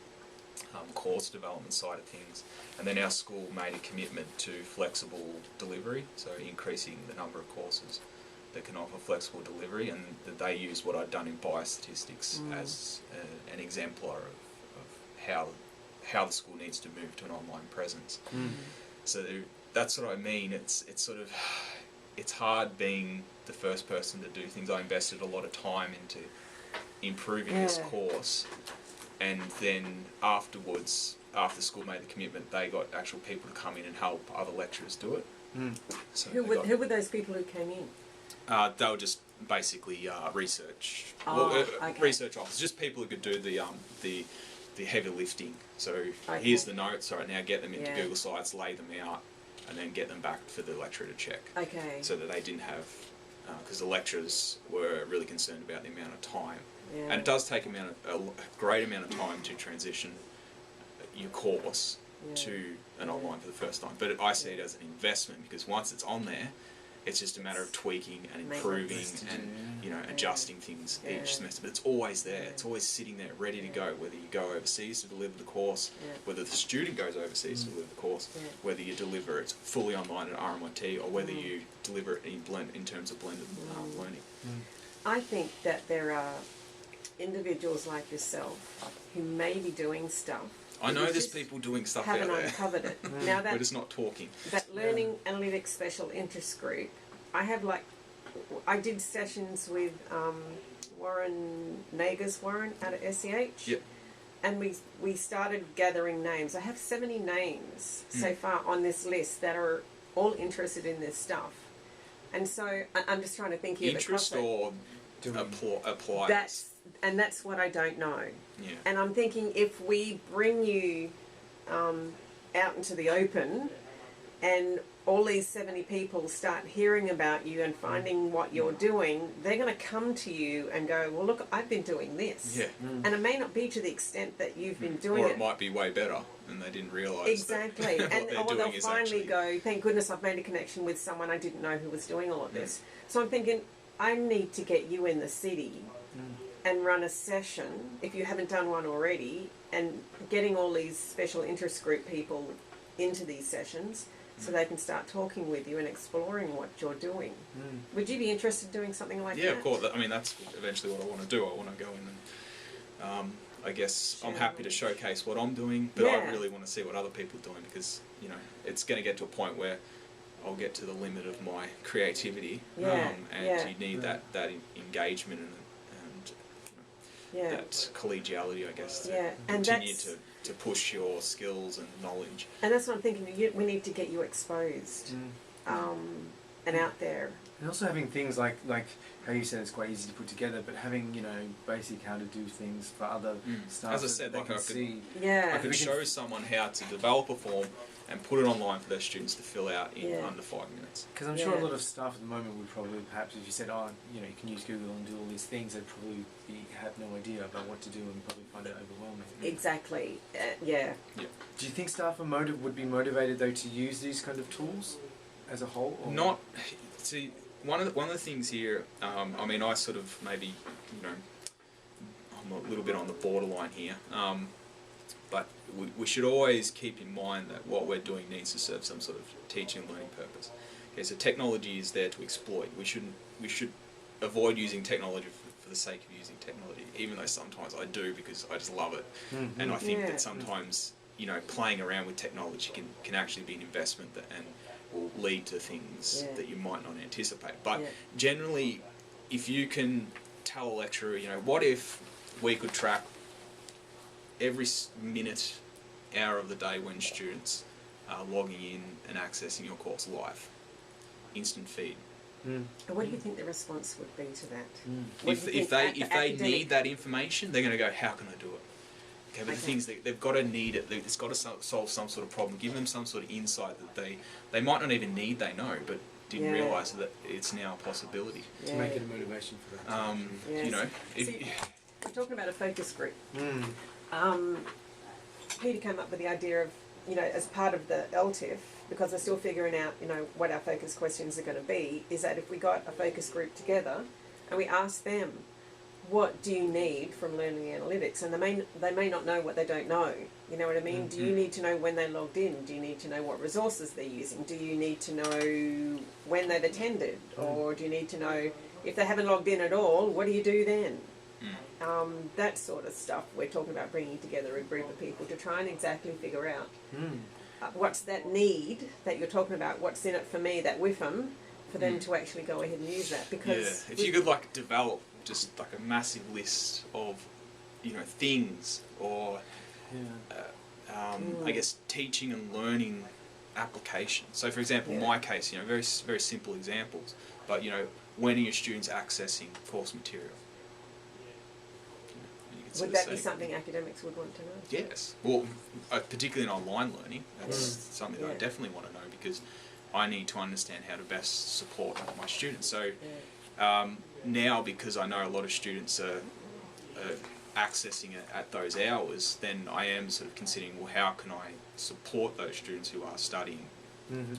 course development side of things, and then our school made a commitment to flexible delivery, so increasing the number of courses that can offer flexible delivery, and that they used what I'd done in biostatistics as an exemplar of how the school needs to move to an online presence. So that's what I mean. It's sort of, it's hard being the first person to do things. I invested a lot of time into improving this course, and then afterwards, after school made the commitment, they got actual people to come in and help other lecturers do it. So Who were those people who came in? they were just basically research Okay. research officers, just people who could do the heavy lifting. So here's the notes. All right, now get them into Google Slides, lay them out, and then get them back for the lecturer to check. Okay. So that they didn't have, because the lecturers were really concerned about the amount of time, and it does take a great amount of time to transition your course to an online for the first time. But I see it as an investment, because once it's on there, it's just a matter of tweaking and improving and adjusting things each semester. But it's always there. It's always sitting there, ready to go. Whether you go overseas to deliver the course, whether the student goes overseas to deliver the course, whether you deliver it fully online at RMIT, or whether you deliver it in terms of blended learning. I think that there are individuals like yourself who may be doing stuff. I know there's people doing stuff out haven't there. uncovered it. Now We're just not talking. that Learning Analytics Special Interest Group, I did sessions with Warren out of SEH. Yep. And we started gathering names. I have 70 names so far on this list that are all interested in this stuff. And so I'm just trying to think here. Interest or apply. That's what I don't know. Yeah. And I'm thinking, if we bring you out into the open, and all these 70 people start hearing about you and finding what you're doing, they're going to come to you and go, well, look, I've been doing this. Yeah. And it may not be to the extent that you've been doing Or it might be way better and they didn't realise Exactly. that what And they're or doing they'll is finally actually... go, thank goodness I've made a connection with someone I didn't know who was doing all of this. So I'm thinking, I need to get you in the city and run a session, if you haven't done one already, and getting all these special interest group people into these sessions so they can start talking with you and exploring what you're doing. Would you be interested in doing something like that? Yeah, of course. I mean, that's eventually what I want to do. I want to go in and, I guess, I'm happy to showcase what I'm doing, but I Yeah. really want to see what other people are doing because, you know, it's going to get to a point where I'll get to the limit of my creativity, Yeah, and yeah. you need that engagement and Yeah. that collegiality, I guess, to Yeah, and continue that's- to push your skills and knowledge. And that's what I'm thinking. We need to get you exposed and out there. And also having things like how you said it's quite easy to put together, but having, you know, basic how to do things for other staff. As I that said, they like can I could- see. Yeah. I can show someone how to develop a form and put it online for their students to fill out in Yeah. under 5 minutes. Because I'm sure a Yeah. lot of staff at the moment would probably, perhaps if you said, oh, you know, you can use Google and do all these things, they'd probably have no idea about what to do and probably find it overwhelming. Exactly. Yeah. Do you think staff would be motivated though to use these kind of tools as a whole? Or? Not, see, one of the things here, I mean, I sort of maybe, you know, I'm a little bit on the borderline here, but we should always keep in mind that what we're doing needs to serve some sort of teaching and learning purpose. Okay, so technology is there to exploit. We should avoid using technology for the sake of using technology, even though sometimes I do because I just love it. And I think Yeah. that sometimes, you know, playing around with technology can actually be an investment and will lead to things Yeah. that you might not anticipate. But Yeah. generally, if you can tell a lecturer, you know, what if we could track every minute, hour of the day when students are logging in and accessing your course live, instant feed. And what do you think the response would be to that? What If do you they think need academic- that information, they're going to go, how can I do it? Okay, but the Okay. thing is, they've got to need it. It's got to solve some sort of problem. Give them some sort of insight that they might not even need. They know, but didn't Yeah. realise that it's now a possibility. To make it a motivation for that. Yes. You know, See, we're talking about a focus group. Mm. Peter came up with the idea of, you know, as part of the LTIF, because we're still figuring out, you know, what our focus questions are going to be, is that if we got a focus group together and we asked them, what do you need from learning analytics? And they may not know what they don't know. You know what I mean? Do you need to know when they logged in? Do you need to know what resources they're using? Do you need to know when they've attended? Or do you need to know if they haven't logged in at all, what do you do then? That sort of stuff. We're talking about bringing together a group of people to try and exactly figure out what's that need that you're talking about, what's in it for me, that WIFM, for them to actually go ahead and use that. Because if you could like develop just like a massive list of, you know, things or I guess teaching and learning applications. So for example, in my case, you know, very very simple examples, but you know, when are your students accessing course material? You could sort would of that be say- something academics would want to know? Yes. Well, particularly in online learning, that's something that I Yeah. definitely want to know because I need to understand how to best support my students. So now, because I know a lot of students are accessing it at those hours, then I am sort of considering, well, how can I support those students who are studying,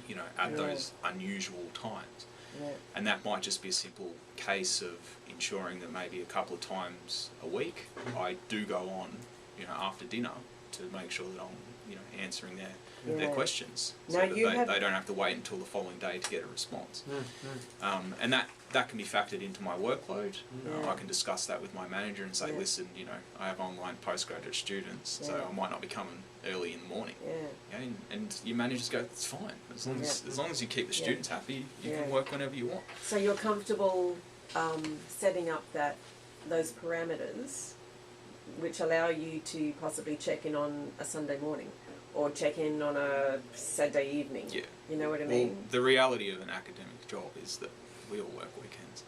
you know, at those unusual times? Yeah. And that might just be a simple case of ensuring that maybe a couple of times a week I do go on, you know, after dinner to make sure that I'm, you know, answering their Yeah. questions, Now so that you have- they don't have to wait until the following day to get a response. And that can be factored into my workload. Yeah. I can discuss that with my manager and say, Yeah. listen, you know, I have online postgraduate students, so Yeah. I might not be coming early in the morning. Yeah. Okay? And your managers go, it's fine, as long as you keep the Yeah. students happy, you Yeah. can work whenever you want. So you're comfortable setting up those parameters which allow you to possibly check in on a Sunday morning or check in on a Saturday evening. Yeah. You know what I Well, mean? the reality of an academic job is that we all work weekends.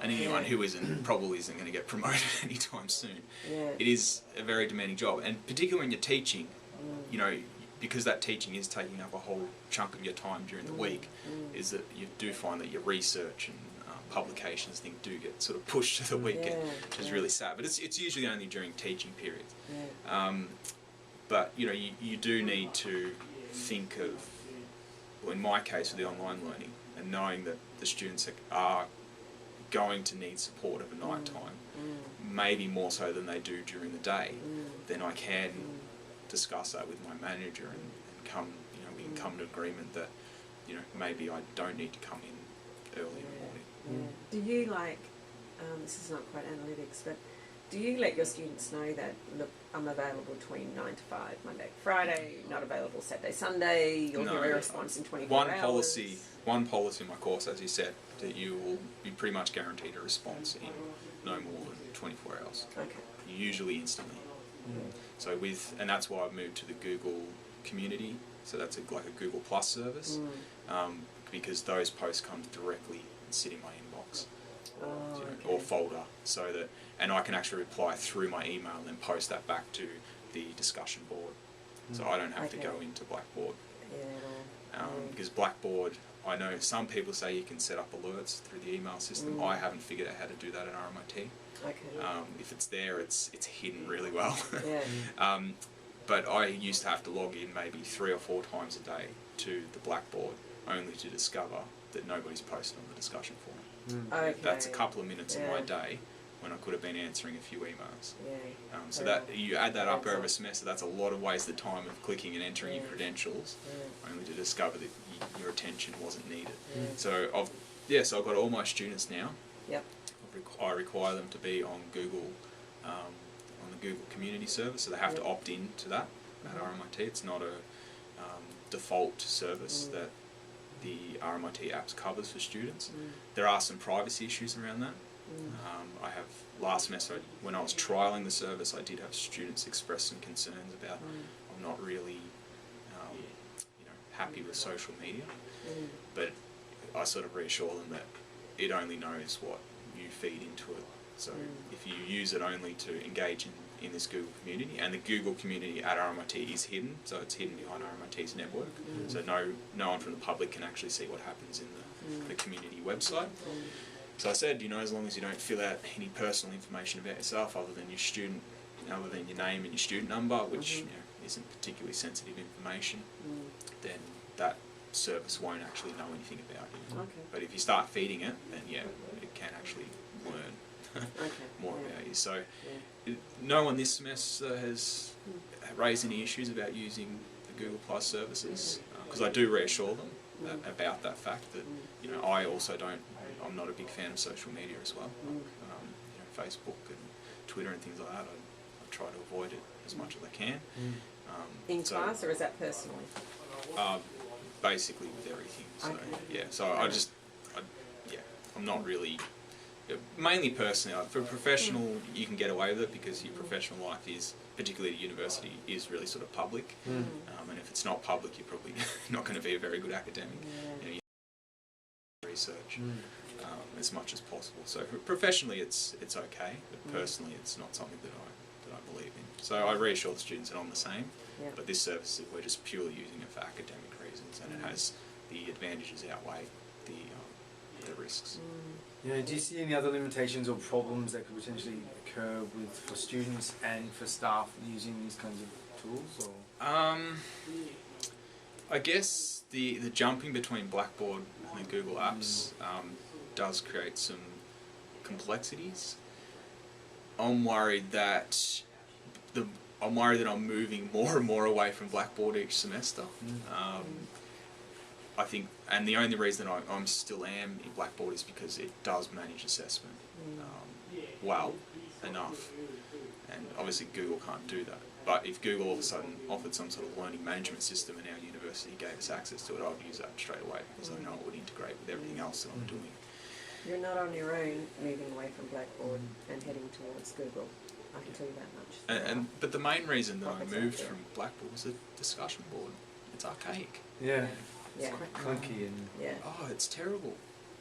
And anyone who isn't probably isn't going to get promoted anytime soon. Yeah. It is a very demanding job, and particularly when you're teaching, you know, because that teaching is taking up a whole chunk of your time during the week, is that you do find that your research and publications thing do get sort of pushed to the weekend, which is really sad. But it's usually only during teaching periods. But you know, you do need to think of, well, in my case with the online learning, and knowing that the students are going to need support of a night time, maybe more so than they do during the day, then I can discuss that with my manager and come, you know, we can come to agreement that, you know, maybe I don't need to come in early in the morning. Do you this is not quite analytics, but do you let your students know that, look, I'm available between 9 to 5, Monday to Friday, not available Saturday, Sunday, you'll No. hear a response in 24 hours? One policy in my course, as you said, that you will be pretty much guaranteed a response in no more than 24 hours. Okay. Usually instantly. So and that's why I've moved to the Google community, so that's like a Google Plus service, because those posts come directly and sit in my inbox, or folder, so that, and I can actually reply through my email and then post that back to the discussion board, so I don't have to go into Blackboard. Because Blackboard, I know some people say you can set up alerts through the email system. I haven't figured out how to do that at RMIT. If it's there, it's hidden really well. But I used to have to log in maybe 3 or 4 times a day to the Blackboard, only to discover that nobody's posted on the discussion forum. That's a couple of minutes of my day when I could have been answering a few emails. So that you add that up over a semester, that's a lot of wasted time of clicking and entering your credentials, only to discover that your attention wasn't needed. So I've got all my students now. I require them to be on Google, on the Google Community Service, so they have to opt in to that at RMIT. It's not a default service that the RMIT apps covers for students. There are some privacy issues around that. I have, last semester when I was trialling the service, I did have students express some concerns about I'm not really happy with social media, but I sort of reassure them that it only knows what you feed into it. So if you use it only to engage in this Google community, and the Google community at RMIT is hidden, so it's hidden behind RMIT's network, so no one from the public can actually see what happens in the community website. So I said, as long as you don't fill out any personal information about yourself other than your name and your student number, which isn't particularly sensitive information, then that service won't actually know anything about you. But if you start feeding it, then it can actually learn more about you. So no one this semester has raised any issues about using the Google Plus services, because I do reassure them about that fact that I also I'm not a big fan of social media as well. Facebook and Twitter and things like that, I try to avoid it as much as I can. In class, or is that personally? Basically with everything. So I'm not really, mainly personally. For professional, you can get away with it because your professional life is, particularly at university, is really sort of public. And if it's not public, you're probably not going to be a very good academic. You research as much as possible. So professionally, it's okay, but personally, it's not something that I believe in. So I reassure the students that I'm the same. But this service, we're just purely using it for academic reasons, and it has the advantages outweigh the risks. Do you see any other limitations or problems that could potentially occur for students and for staff using these kinds of tools? Or? I guess the jumping between Blackboard and the Google apps does create some complexities. I'm worried that I'm moving more and more away from Blackboard each semester. I think, and the only reason I'm still am in Blackboard is because it does manage assessment well enough, and obviously Google can't do that. But if Google all of a sudden offered some sort of learning management system and our university gave us access to it, I would use that straight away because I know it would integrate with everything else that I'm doing. You're not on your own moving away from Blackboard and heading towards Google. I can tell you that much. But the main reason that I moved from Blackboard was the discussion board. It's archaic. It's quite clunky and it's terrible.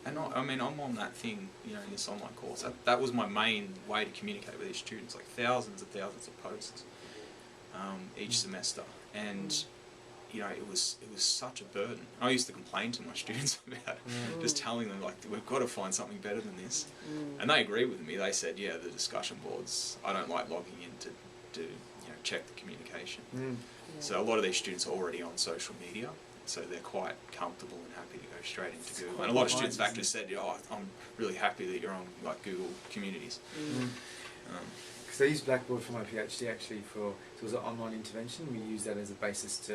And I'm on that thing, in this online course. That was my main way to communicate with these students, like thousands and thousands of posts each semester. And you know, it was such a burden. I used to complain to my students about it, just telling them like, we've got to find something better than this, and they agree with me. They said, yeah, the discussion boards, I don't like logging in to check the communication. So a lot of these students are already on social media, so they're quite comfortable and happy to go straight into Google. And a lot of students have actually said, I'm really happy that you're on like Google Communities. Because I used Blackboard for my PhD actually so it was an online intervention. We used that as a basis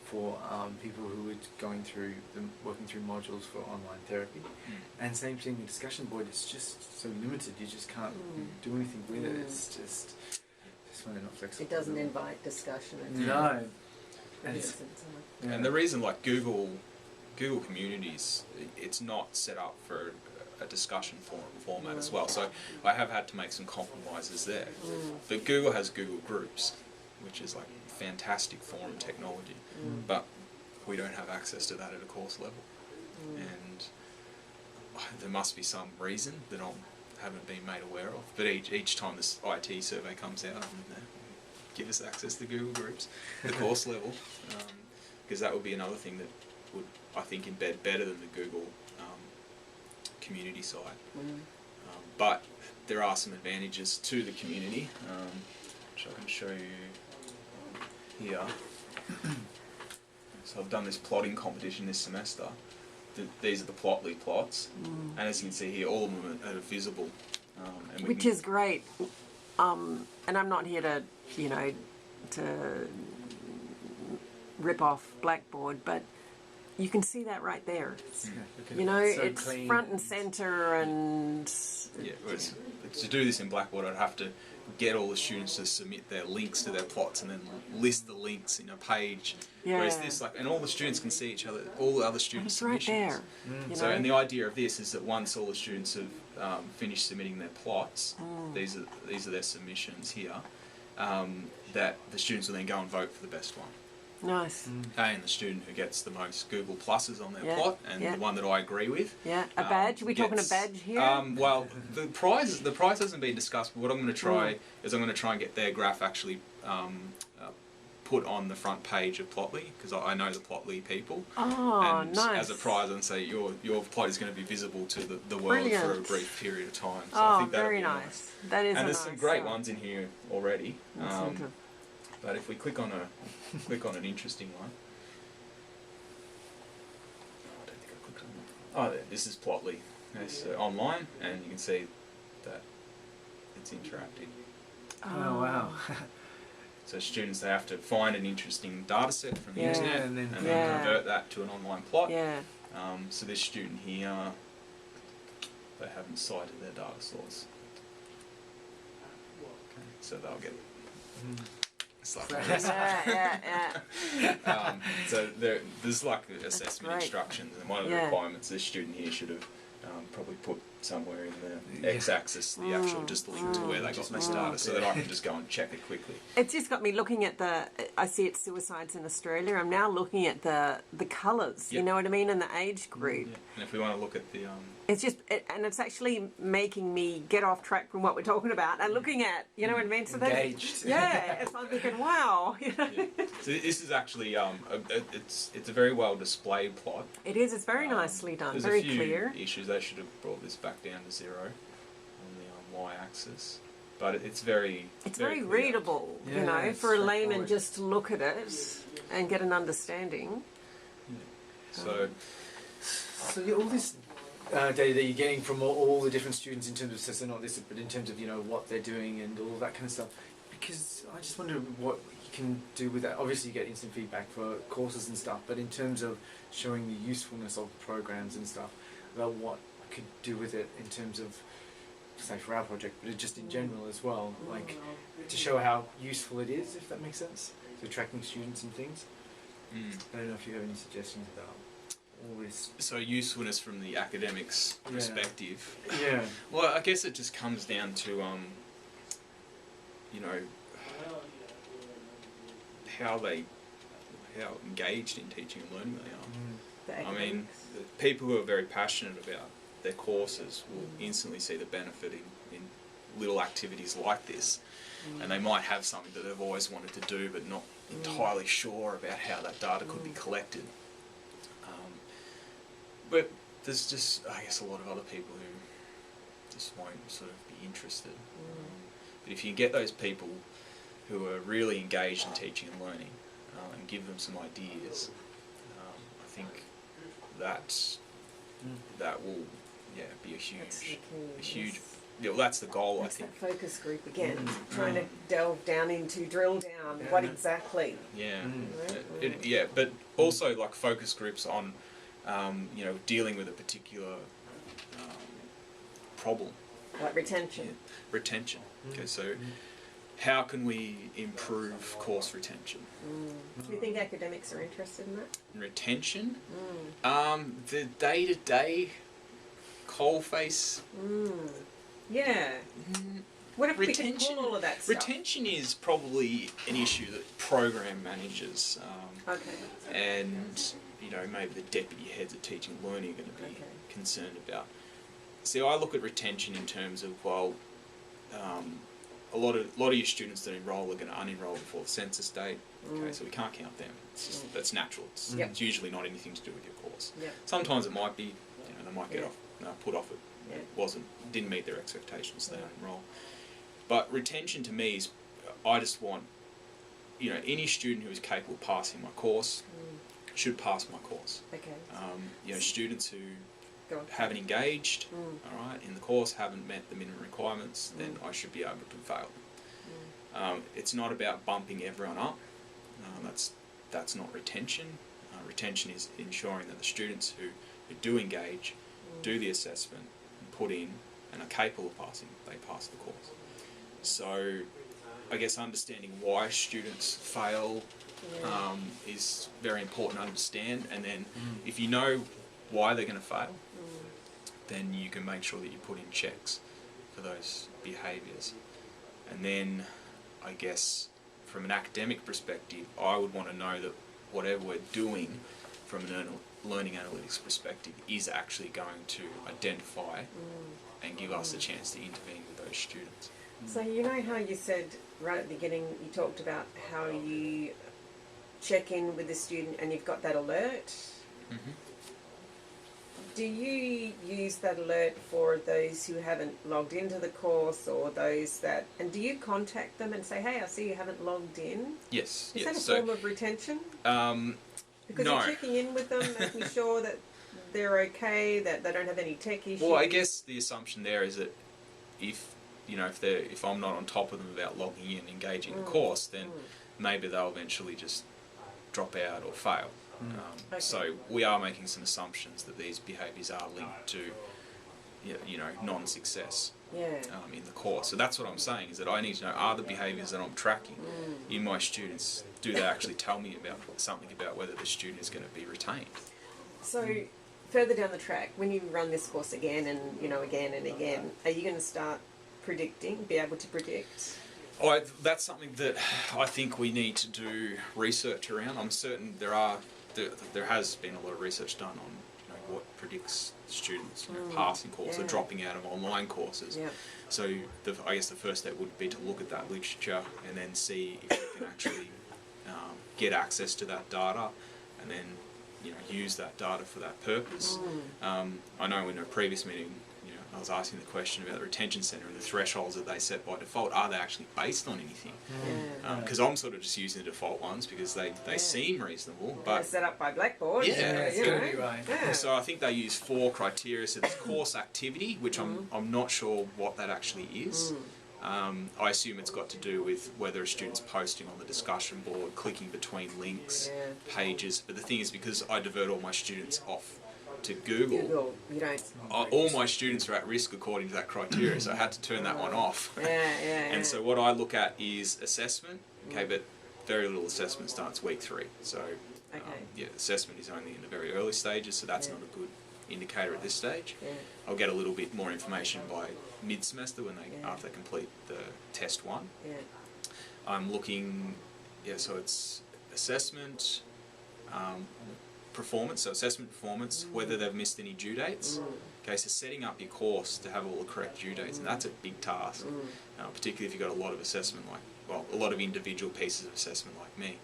for people who were working through modules for online therapy. And same thing with discussion board, it's just so limited, you just can't do anything with it. It's just when they're not flexible. It doesn't invite discussion. No. And the reason like Google Communities, it's not set up for a discussion format as well. So I have had to make some compromises there. But Google has Google Groups, which is like fantastic forum technology, but we don't have access to that at a course level. And there must be some reason that I haven't been made aware of. But each time this IT survey comes out, give us access to Google Groups, the course level, because that would be another thing that would, I think, embed better than the Google community side. But there are some advantages to the community, which I can show you here. So I've done this plotting competition this semester. These are the Plotly plots, and as you can see here, all of them are visible. And Which is great. And I'm not here to, to rip off Blackboard, but you can see that right there. So it's clean. front and center, and yeah, whereas to do this in Blackboard, I'd have to get all the students to submit their links to their plots and then list the links in a page. Whereas this, and all the students can see each other, all the other students' it's right submissions. there. So, and the idea of this is that once all the students have finished submitting their plots, these are their submissions here, that the students will then go and vote for the best one. Nice. And the student who gets the most Google pluses on their plot, and the one that I agree with. Yeah, a badge. Are we talking a badge here? Well, the prize hasn't been discussed. But what I'm going to try is I'm going to try and get their graph actually put on the front page of Plotly, because I know the Plotly people. Oh, and nice. as a prize, and say your plot is going to be visible to the world Brilliant. for a brief period of time. So I think very nice. That is. And there's nice some great ones in here already. Incentive. But if we click on an interesting one. I don't think I clicked on that. Oh, this is Plotly. It's online, and you can see that it's interactive. Oh wow. So students, they have to find an interesting data set from the internet and then convert that to an online plot. Yeah. So this student here, they haven't cited their data source. Okay, so they'll get stuff like this. So there's like assessment instructions, and one of the requirements this student here should have probably put somewhere in the x-axis the actual just link to where they got this data, so that I can just go and check it quickly. It's just got me looking at I see it's suicides in Australia. I'm now looking at the colours, you know what I mean, and the age group. And if we want to look at the it's just, and it's actually making me get off track from what we're talking about and looking at, you know what I mean? So engaged. It's I'm thinking, wow. So this is actually it's a very well displayed plot. It is. It's very nicely done. There's very a few clear. issues. They should have brought this back down to 0 on the y-axis, but it's very very clear. readable, for a layman just to look at it and get an understanding. So all this data that you're getting from all the different students in terms of, so not this, but in terms of what they're doing and all that kind of stuff, because I just wonder what you can do with that. Obviously you get instant feedback for courses and stuff, but in terms of showing the usefulness of programs and stuff, about what you could do with it in terms of, say for our project, but just in general as well, like to show how useful it is, if that makes sense, to attracting students and things. I don't know if you have any suggestions about all this. So usefulness from the academics perspective. Yeah. Well, I guess it just comes down to how engaged in teaching and learning they are. I mean, the people who are very passionate about their courses will instantly see the benefit in little activities like this, and they might have something that they've always wanted to do but not entirely sure about how that data could be collected. But there's just, I guess, a lot of other people who just won't sort of be interested. But if you get those people who are really engaged in teaching and learning and give them some ideas, I think that will be a huge. Yeah, well, that's the goal. That's I think. that focus group again, trying to delve down into, drill down, what exactly. Yeah, but also like focus groups on, dealing with a particular problem. Like retention. Yeah. Retention. Okay, so how can we improve course retention? Do you think academics are interested in that? Retention? The day-to-day coalface. Yeah. What if Retention. we can pull all of that stuff? Retention is probably an issue that program managers and maybe the deputy heads of teaching and learning are going to be concerned about. See, I look at retention in terms of a lot of your students that enrol are going to unenroll before the census date. Okay, so we can't count them. It's just, that's natural. It's usually not anything to do with your course. Sometimes it might be. They might get put off it. It didn't meet their expectations. They don't enrol. But retention to me is, I just want any student who is capable of passing my course should pass my course. Okay. Students who haven't engaged, all right, in the course, haven't met the minimum requirements, then I should be able to fail them. It's not about bumping everyone up. That's not retention. Retention is ensuring that the students who do engage, do the assessment, and put in, and are capable of passing, they pass the course. So, I guess understanding why students fail is very important to understand, and then if you know why they're going to fail, then you can make sure that you put in checks for those behaviours. And then, I guess, from an academic perspective, I would want to know that whatever we're doing from an learning analytics perspective is actually going to identify and give us a chance to intervene with those students. So you know how you said right at the beginning, you talked about how you check in with the student and you've got that alert. Do you use that alert for those who haven't logged into the course, or those that, and do you contact them and say, hey, I see you haven't logged in? Yes. Is that a form of retention? Because no. you're checking in with them, making sure that they're okay, that they don't have any tech issues. Well, I guess the assumption there is that if I'm not on top of them about logging in, engaging the course, then maybe they'll eventually just drop out or fail. So we are making some assumptions that these behaviours are linked to, non-success in the course. So that's what I'm saying, is that I need to know, are the behaviours that I'm tracking in my students, do they actually tell me about something about whether the student is going to be retained? So further down the track, when you run this course again and again and again, are you going to start predicting, be able to predict? That's something that I think we need to do research around. I'm certain there has been a lot of research done on what predicts students passing courses or dropping out of online courses. So I guess the first step would be to look at that literature and then see if we can actually get access to that data and then use that data for that purpose. I know in a previous meeting I was asking the question about the retention centre and the thresholds that they set by default. Are they actually based on anything? Because I'm sort of just using the default ones because they seem reasonable. But they're set up by Blackboard. It's going to be right. So I think they use 4 criteria. So there's course activity, which I'm not sure what that actually is. I assume it's got to do with whether a student's posting on the discussion board, clicking between links, pages. But the thing is, because I divert all my students off to Google, you don't. All my students are at risk according to that criteria, so I had to turn that one off. And so what I look at is assessment, but very little assessment starts week 3. So assessment is only in the very early stages, so that's not a good indicator at this stage. I'll get a little bit more information by mid-semester when after they complete the test 1. I'm looking, so it's assessment, performance, so assessment performance, whether they've missed any due dates. Okay, so setting up your course to have all the correct due dates, and that's a big task, particularly if you've got a lot of assessment, a lot of individual pieces of assessment like me.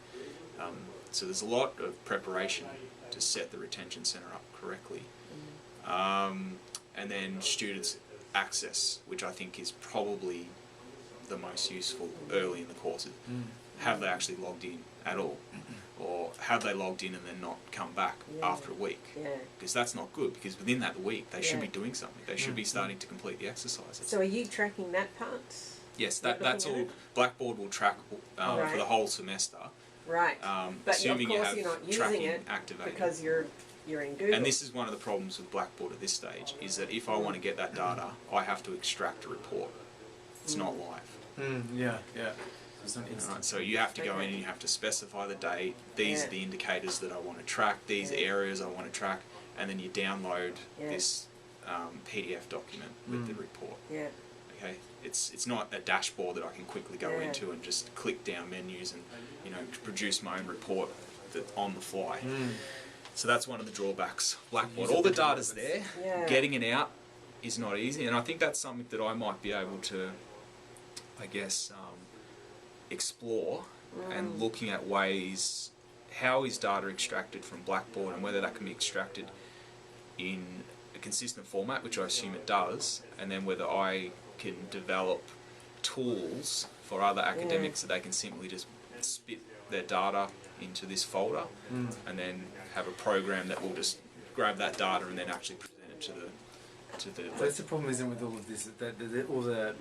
So there's a lot of preparation to set the retention centre up correctly. And then students' access, which I think is probably the most useful early in the courses. Have they actually logged in at all? Or have they logged in and then not come back after a week? Because that's not good, because within that week they should be doing something. They should be starting to complete the exercises. So are you tracking that part? Yes, that's all. Blackboard will track for the whole semester. Right. But Assuming of course you you're have not using tracking it activated. because you're in Google. And this is one of the problems with Blackboard at this stage, is that if I want to get that data, I have to extract a report. It's not live. Yeah. It's not instant. Right, so you have to go in and you have to specify the date. These are the indicators that I want to track. These areas I want to track, and then you download this PDF document with the report. Okay, it's not a dashboard that I can quickly go into and just click down menus and produce my own report on the fly. So that's one of the drawbacks. Blackboard, all the data's there. Getting it out is not easy, and I think that's something that I might be able to, I guess, explore and looking at ways how is data extracted from Blackboard and whether that can be extracted in a consistent format, which I assume it does, and then whether I can develop tools for other academics that they can simply just spit their data into this folder and then have a program that will just grab that data and then actually present it to the That's the problem, isn't it, with all of this, that all the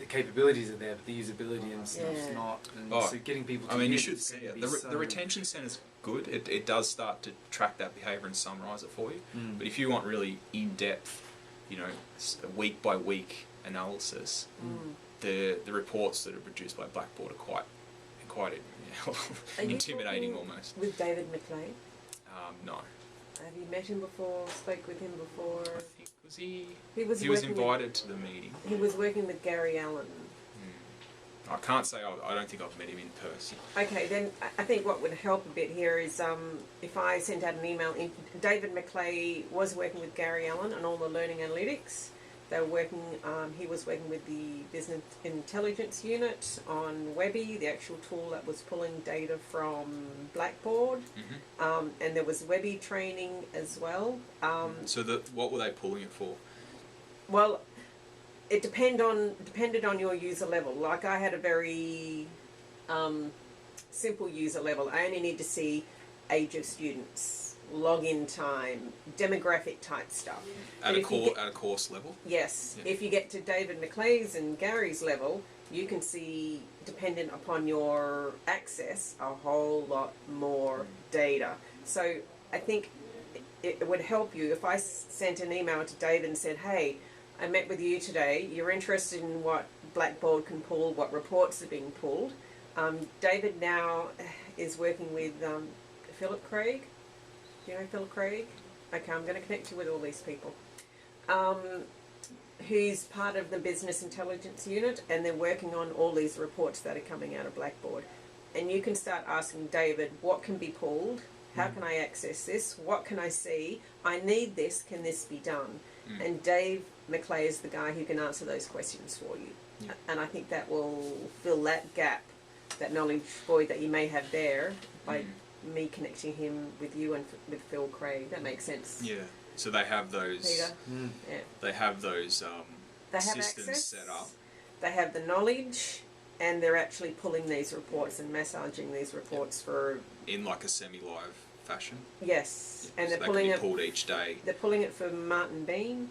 capabilities are there, but the usability and stuff's not. And so getting people to you use should it's see gonna it. be The retention centre's good. It does start to track that behaviour and summarise it for you. But if you want really in-depth, a week by week analysis, the reports that are produced by Blackboard are quite intimidating almost. With David McLean? No. Have you met him before? Spoke with him before? I think He was invited to the meeting. He was working with Gary Allen. I can't say I don't think I've met him in person. Okay, then I think what would help a bit here is if I sent out an email. David McClay was working with Gary Allen on all the learning analytics. They were working. He was working with the business intelligence unit on Webby, the actual tool that was pulling data from Blackboard, and there was Webby training as well. So what were they pulling it for? Well, it depended on your user level. Like I had a very simple user level. I only need to see age of students, login time, demographic type stuff. At a course level? Yes. Yeah. If you get to David McClay's and Gary's level, you can see, dependent upon your access, a whole lot more data. So I think it would help you if I sent an email to David and said, hey, I met with you today. You're interested in what Blackboard can pull, what reports are being pulled. David now is working with Philip Craig. Do you know Philip Craig? Okay, I'm going to connect you with all these people. Who's part of the business intelligence unit, and they're working on all these reports that are coming out of Blackboard. And you can start asking David, what can be pulled? How can I access this? What can I see? I need this. Can this be done? And Dave McClay is the guy who can answer those questions for you. Yeah. And I think that will fill that gap, that knowledge void that you may have there by me connecting him with you and with Phil Craig. That makes sense. Yeah. So they have those. Peter. Yeah. They have those they have systems access, set up. They have the knowledge, and they're actually pulling these reports and massaging these reports for in like a semi-live fashion. Yes, and so they're pulling it pulled each day. They're pulling it for Martin Bean.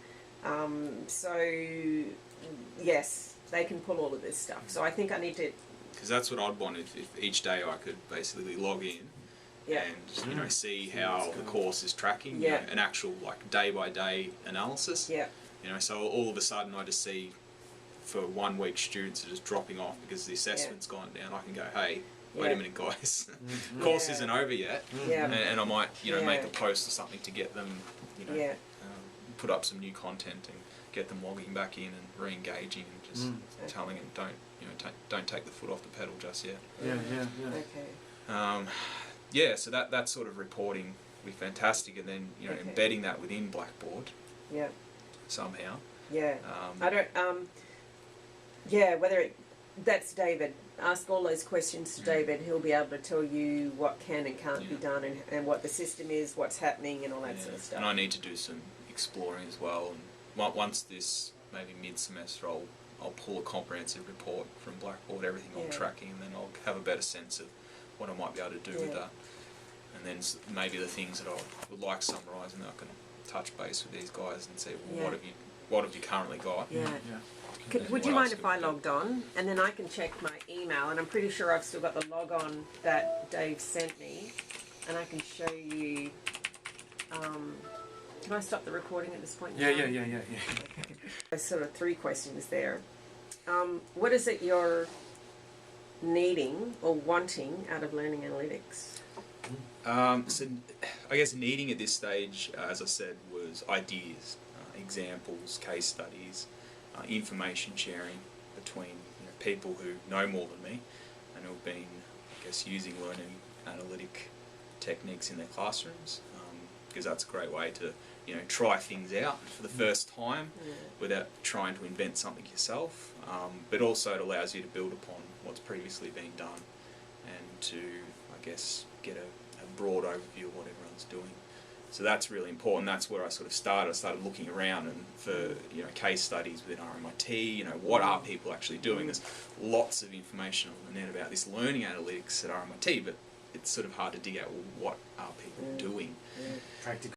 So yes, they can pull all of this stuff. So I think I need to. Because that's what I'd want if each day I could basically log in. Yeah. And see how the course is tracking. Yeah. An actual like day by day analysis. Yeah. So all of a sudden I just see for 1 week students are just dropping off because the assessment's gone down. I can go, hey, wait a minute, guys, course isn't over yet. Yeah. And I might make a post or something to get them, put up some new content and get them logging back in and re-engaging and just telling them don't take the foot off the pedal just yet. Okay. So that sort of reporting be fantastic, and then Okay. embedding that within Blackboard Yeah. somehow. Yeah. Um, I don't. Yeah. Whether that's David. Ask all those questions to David. He'll be able to tell you what can and can't be Yeah. done, and what the system is, what's happening, and all that sort of stuff. And I need to do some exploring as well. And once this maybe mid-semester, I'll pull a comprehensive report from Blackboard, everything I'm Yeah. tracking, and then I'll have a better sense of what I might be able to do with Yeah. that. And then maybe the things that I would like summarising, I can touch base with these guys and see, well, Yeah. what have you currently got? Yeah. Yeah. Would What you mind else if I have we got? logged on, and then I can check my email, and I'm pretty sure I've still got the log on that Dave sent me, and I can show you. Can I stop the recording at this point? Yeah, now? yeah. There's sort of three questions there. What is it you're needing or wanting out of learning analytics? So I guess needing at this stage, as I said, was ideas, examples, case studies, information sharing between people who know more than me and who have been, I guess, using learning analytic techniques in their classrooms, because that's a great way to try things out for the first time without trying to invent something yourself, but also it allows you to build upon what's previously been done and to, I guess, get a broad overview of what everyone's doing. So that's really important. That's where I sort of started. I started looking around and for case studies within RMIT. What are people actually doing? There's lots of information on the net about this learning analytics at RMIT, but it's sort of hard to dig out, well, what are people doing? Practical